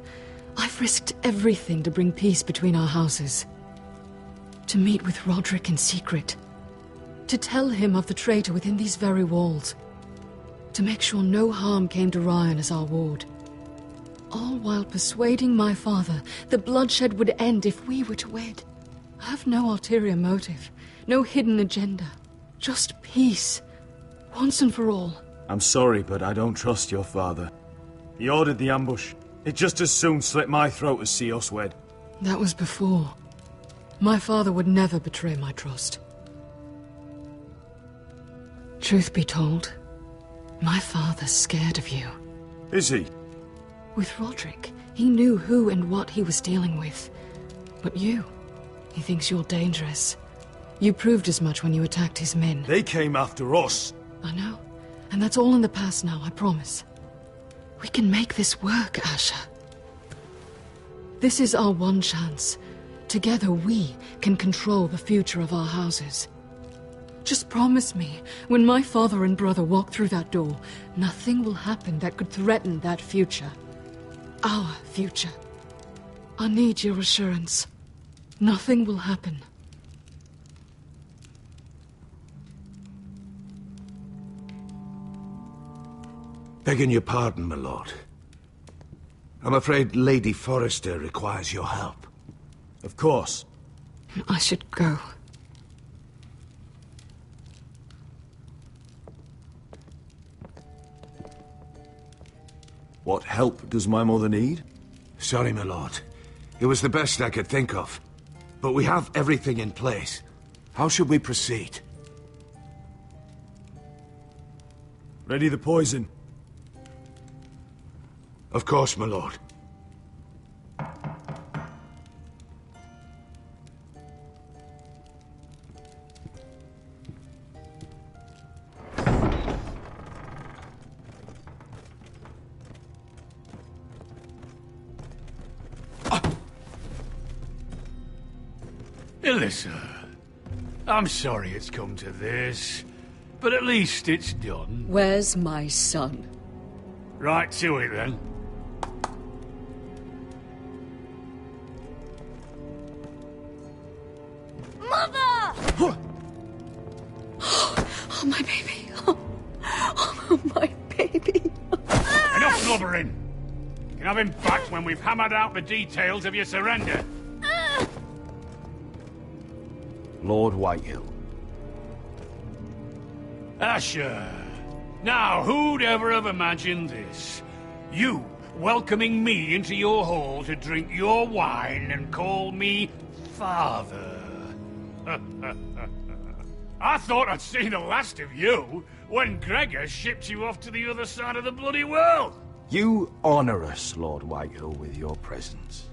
I've risked everything to bring peace between our houses. To meet with Roderick in secret. To tell him of the traitor within these very walls. To make sure no harm came to Ryan as our ward. All while persuading my father the bloodshed would end if we were to wed. I have no ulterior motive. No hidden agenda. Just peace. Once and for all. I'm sorry, but I don't trust your father. He ordered the ambush. He'd just as soon slit my throat as see us wed. That was before. My father would never betray my trust. Truth be told, my father's scared of you. Is he? With Roderick, he knew who and what he was dealing with. But you, he thinks you're dangerous. You proved as much when you attacked his men. They came after us. I know. And that's all in the past now, I promise. We can make this work, Asher. This is our one chance. Together we can control the future of our houses. Just promise me, when my father and brother walk through that door, nothing will happen that could threaten that future. Our future. I need your assurance. Nothing will happen. Begging your pardon, my lord. I'm afraid Lady Forrester requires your help. Of course. I should go. What help does my mother need? Sorry, my lord. It was the best I could think of. But we have everything in place. How should we proceed? Ready the poison? Of course, my lord. Ilissa, I'm sorry it's come to this, but at least it's done. Where's my son? Right to it, then. Mother! Oh, my baby. Oh, my baby. Enough blubbering! You can have him back when we've hammered out the details of your surrender. Lord Whitehill. Asher. Now, who'd ever have imagined this? You welcoming me into your hall to drink your wine and call me father. I thought I'd seen the last of you when Gregor shipped you off to the other side of the bloody world. You honor us, Lord Whitehill, with your presence.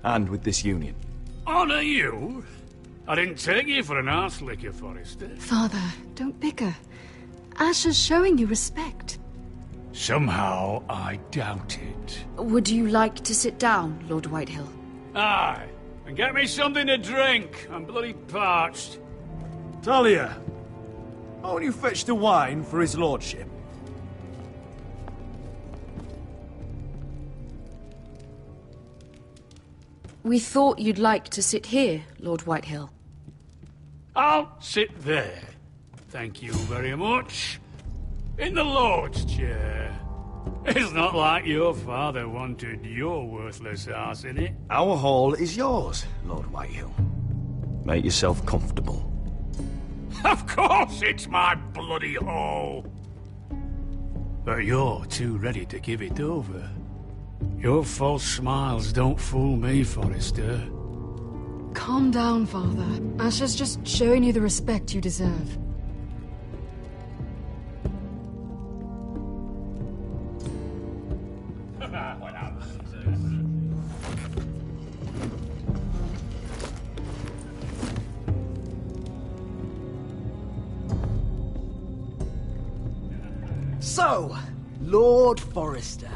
And with this union. Honor you? I didn't take you for an arse licker, Forrester. Father, don't bicker. Asher's showing you respect. Somehow I doubt it. Would you like to sit down, Lord Whitehill? Aye, and get me something to drink. I'm bloody parched. Talia, won't you fetch the wine for his lordship? We thought you'd like to sit here, Lord Whitehill. I'll sit there. Thank you very much. In the Lord's chair. It's not like your father wanted your worthless ass in it. Our hall is yours, Lord Whitehill. Make yourself comfortable. Of course it's my bloody hall. But you're too ready to give it over. Your false smiles don't fool me, Forrester. Calm down, Father. Asher's just showing you the respect you deserve. So, Lord Forrester.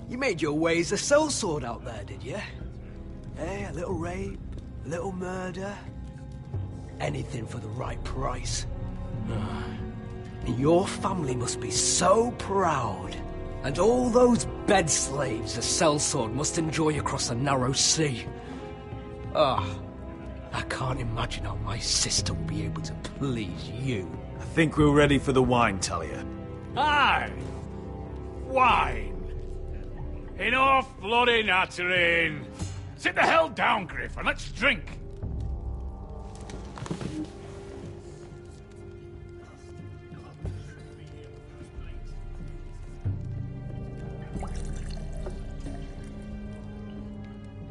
You made your way as a sellsword out there, did you? Eh, a little rape, a little murder. Anything for the right price. And your family must be so proud. And all those bed slaves a sellsword must enjoy across a narrow sea. I can't imagine how my sister will be able to please you. I think we're ready for the wine, Talia. Aye! Wine! Enough bloody nattering! Sit the hell down, Griff, and let's drink!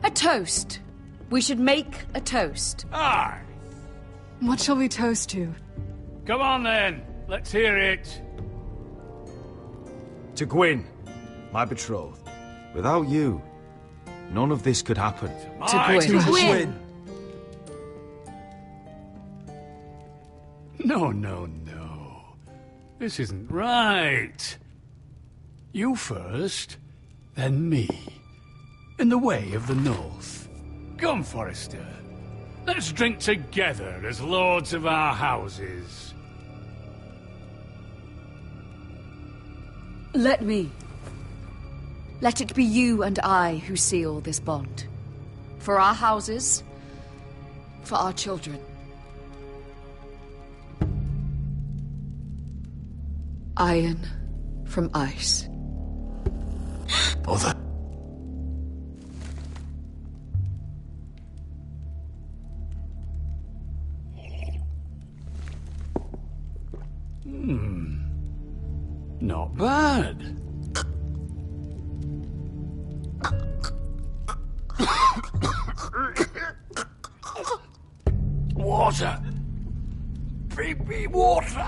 A toast. We should make a toast. Aye! What shall we toast to? Come on then, let's hear it. To Gwyn, my betrothed. Without you, none of this could happen. To Gwyn. No. This isn't right. You first, then me. In the way of the North. Come, Forrester. Let's drink together as lords of our houses. Let me. Let it be you and I who seal this bond. For our houses, for our children. Iron from ice. Bother. Not bad.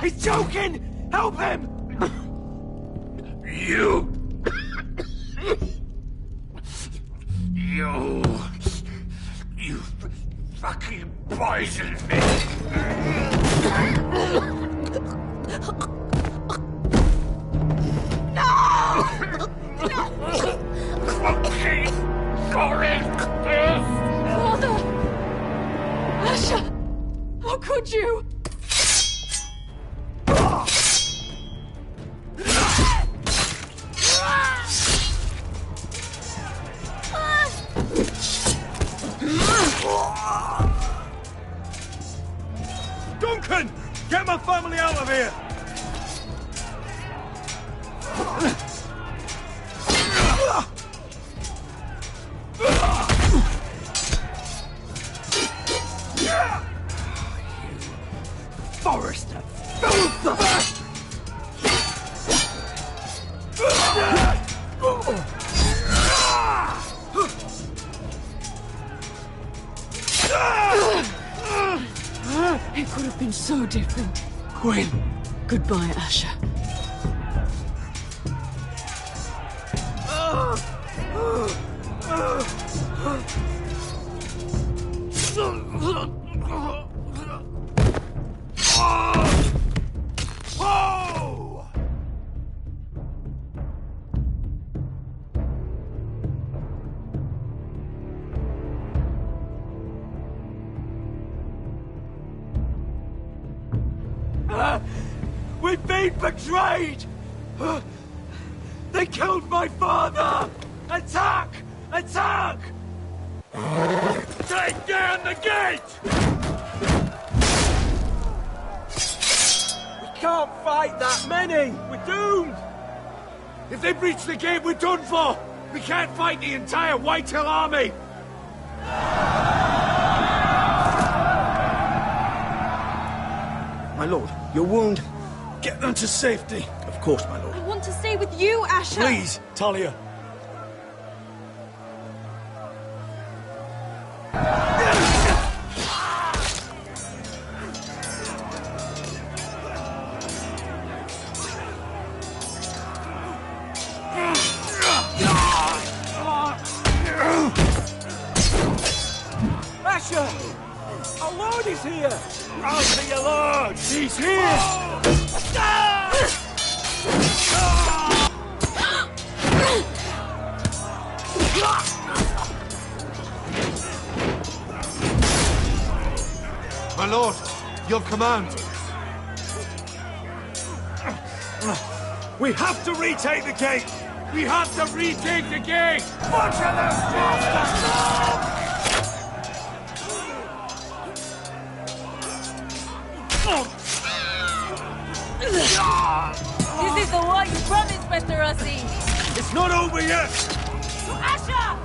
He's choking! Help him! You fucking poisoned me! No! Fucking Forrester! Father! Asher! How could you? Duncan! Get my family out of here! Forrester! It could have been so different. Gwyn! Goodbye, Asher. Whoa! We've been betrayed! They killed my father! Attack! Attack! Take down the gate! We can't fight that many! We're doomed! If they breach the gate, we're done for! We can't fight the entire Whitehill army! My lord, your wound. Get them to safety. Of course, my lord. I want to stay with you, Asher! Please, Talia. Asher! Our lord is here! Answer your lord! He's here! My lord, your command. We have to retake the gate! We have to retake the gate! Butcher those bastards! This is the war you promised, Mr. Rossi! It's not over yet! Asher!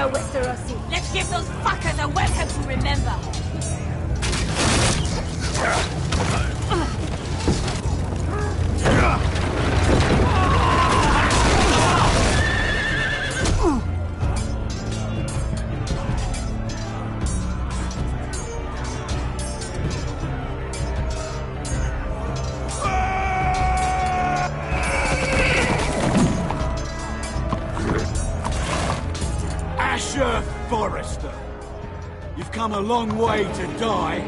Westerosi. Let's give those fuckers a welcome to remember. Asher Forrester, you've come a long way to die.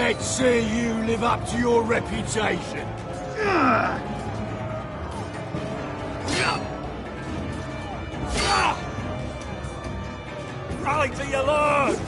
Let's see you live up to your reputation. Rally to your lord!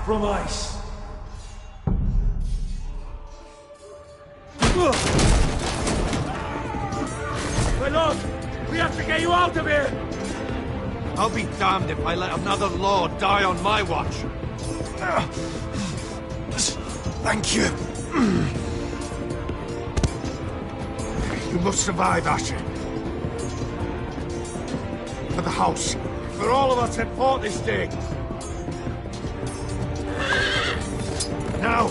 From ice. My lord, we have to get you out of here! I'll be damned if I let another lord die on my watch. Thank you. You must survive, Asher. For the house. For all of us at Fort this day. Now!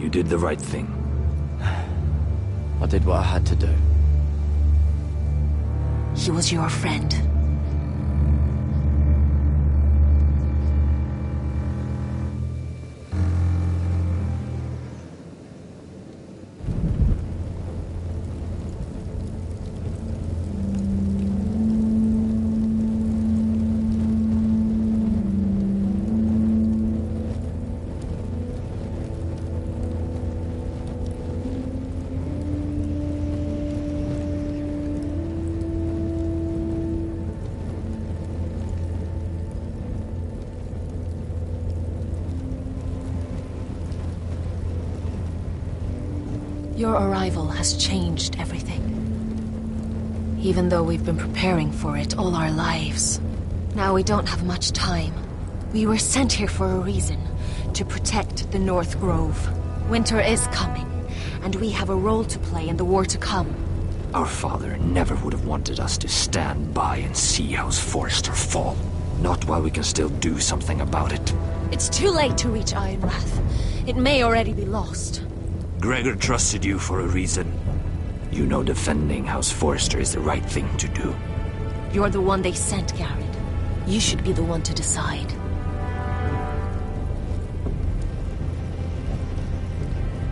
You did the right thing. I did what I had to do. He was your friend. Your arrival has changed everything. Even though we've been preparing for it all our lives. Now we don't have much time. We were sent here for a reason. To protect the North Grove. Winter is coming, and we have a role to play in the war to come. Our father never would have wanted us to stand by and see House Forrester fall. Not while we can still do something about it. It's too late to reach Ironrath. It may already be lost. Gregor trusted you for a reason. You know defending House Forrester is the right thing to do. You're the one they sent, Garrett. You should be the one to decide.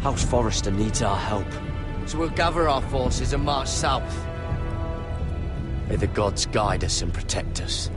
House Forrester needs our help. So we'll gather our forces and march south. May the gods guide us and protect us.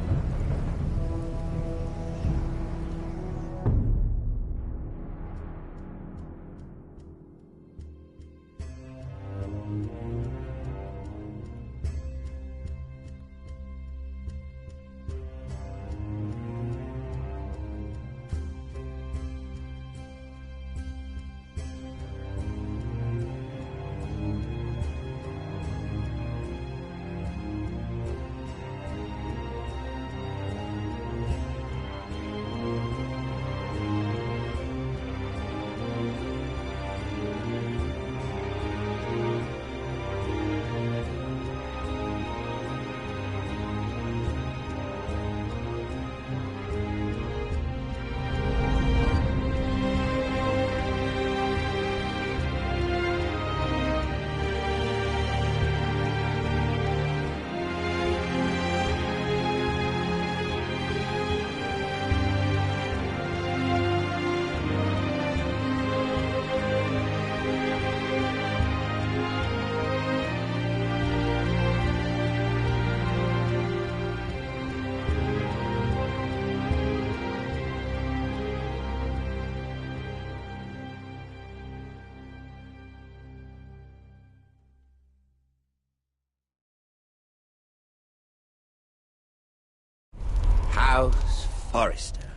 House Forrester.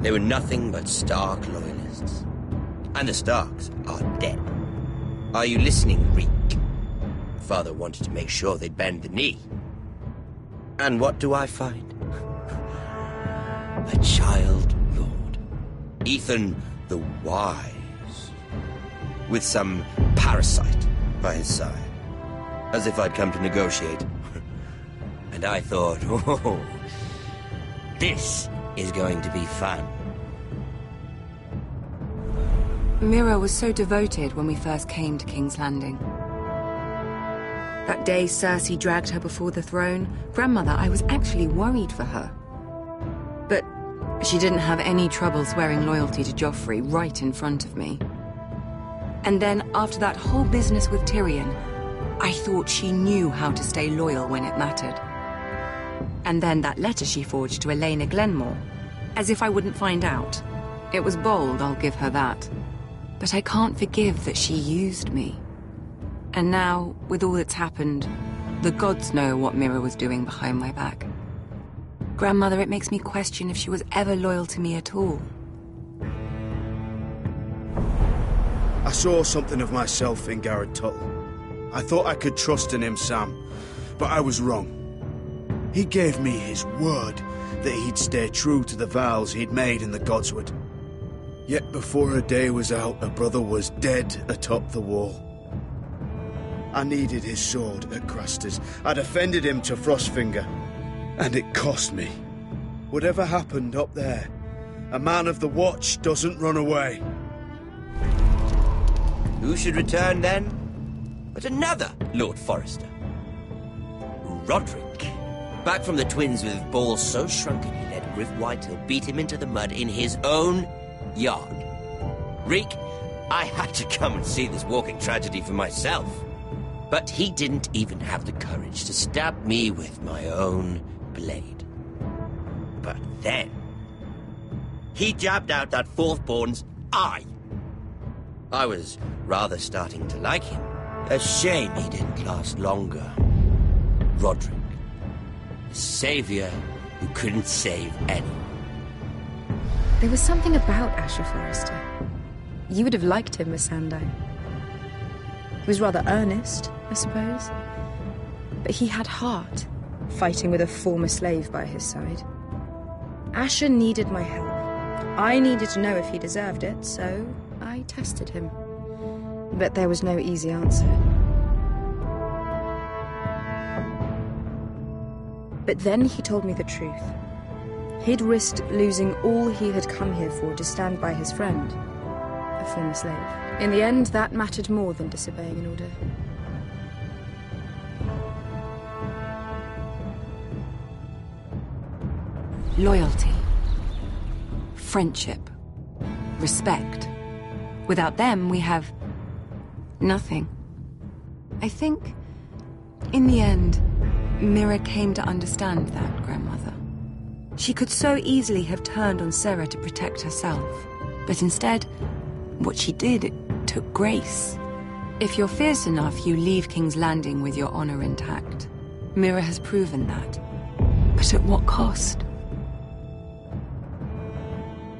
They were nothing but Stark loyalists. And the Starks are dead. Are you listening, Reek? Father wanted to make sure they'd bend the knee. And what do I find? A child lord. Ethan the Wise. With some parasite by his side. As if I'd come to negotiate. And I thought, oh, this is going to be fun. Mira was so devoted when we first came to King's Landing. That day Cersei dragged her before the throne, Grandmother, I was actually worried for her. But she didn't have any trouble swearing loyalty to Joffrey right in front of me. And then, after that whole business with Tyrion, I thought she knew how to stay loyal when it mattered. And then that letter she forged to Elena Glenmore, as if I wouldn't find out. It was bold, I'll give her that. But I can't forgive that she used me. And now, with all that's happened, the gods know what Mira was doing behind my back. Grandmother, it makes me question if she was ever loyal to me at all. I saw something of myself in Garrett Tuttle. I thought I could trust in him, Sam, but I was wrong. He gave me his word that he'd stay true to the vows he'd made in the Godswood. Yet before a day was out, a brother was dead atop the wall. I needed his sword at Craster's. I defended him to Frostfinger, and it cost me. Whatever happened up there, a man of the Watch doesn't run away. Who should return then? But another Lord Forrester. Roderick. Back from the Twins with balls so shrunken he let Griff Whitehill beat him into the mud in his own yard. Reek, I had to come and see this walking tragedy for myself. But he didn't even have the courage to stab me with my own blade. But then, he jabbed out that fourth-born's eye. I was rather starting to like him. A shame he didn't last longer. Roderick. A savior who couldn't save anyone. There was something about Asher Forrester. You would have liked him, Miss Sandine. He was rather earnest, I suppose. But he had heart, fighting with a former slave by his side. Asher needed my help. I needed to know if he deserved it, so I tested him. But there was no easy answer. But then he told me the truth. He'd risked losing all he had come here for to stand by his friend, a former slave. In the end, that mattered more than disobeying an order. Loyalty. Friendship. Respect. Without them, we have nothing. I think, in the end, Mira came to understand that, Grandmother. She could so easily have turned on Sera to protect herself. But instead, what she did, it took grace. If you're fierce enough, you leave King's Landing with your honor intact. Mira has proven that. But at what cost?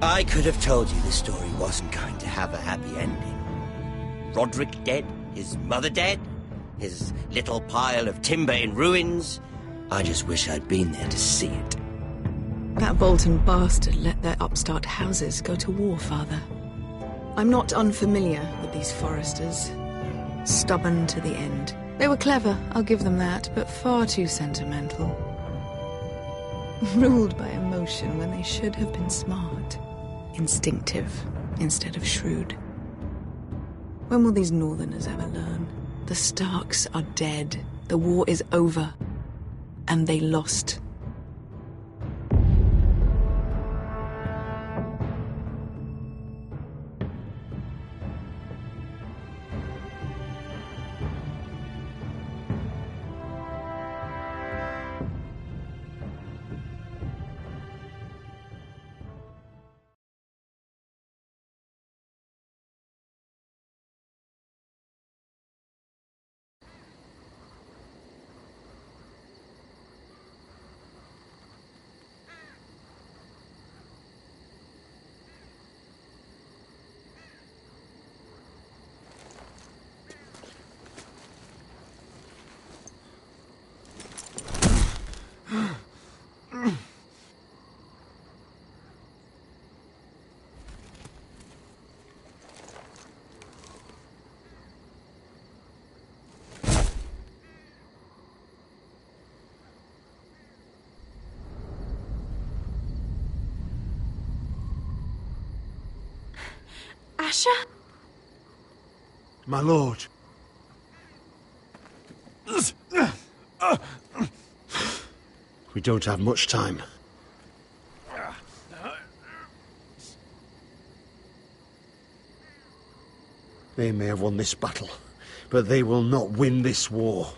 I could have told you the story wasn't going to have a happy ending. Roderick dead, his mother dead, his little pile of timber in ruins. I just wish I'd been there to see it. That Bolton bastard let their upstart houses go to war, Father. I'm not unfamiliar with these Forresters. Stubborn to the end. They were clever, I'll give them that, but far too sentimental. Ruled by emotion when they should have been smart. Instinctive instead of shrewd. When will these Northerners ever learn? The Starks are dead. The war is over. And they lost. Asher? My lord. We don't have much time. They may have won this battle, but they will not win this war.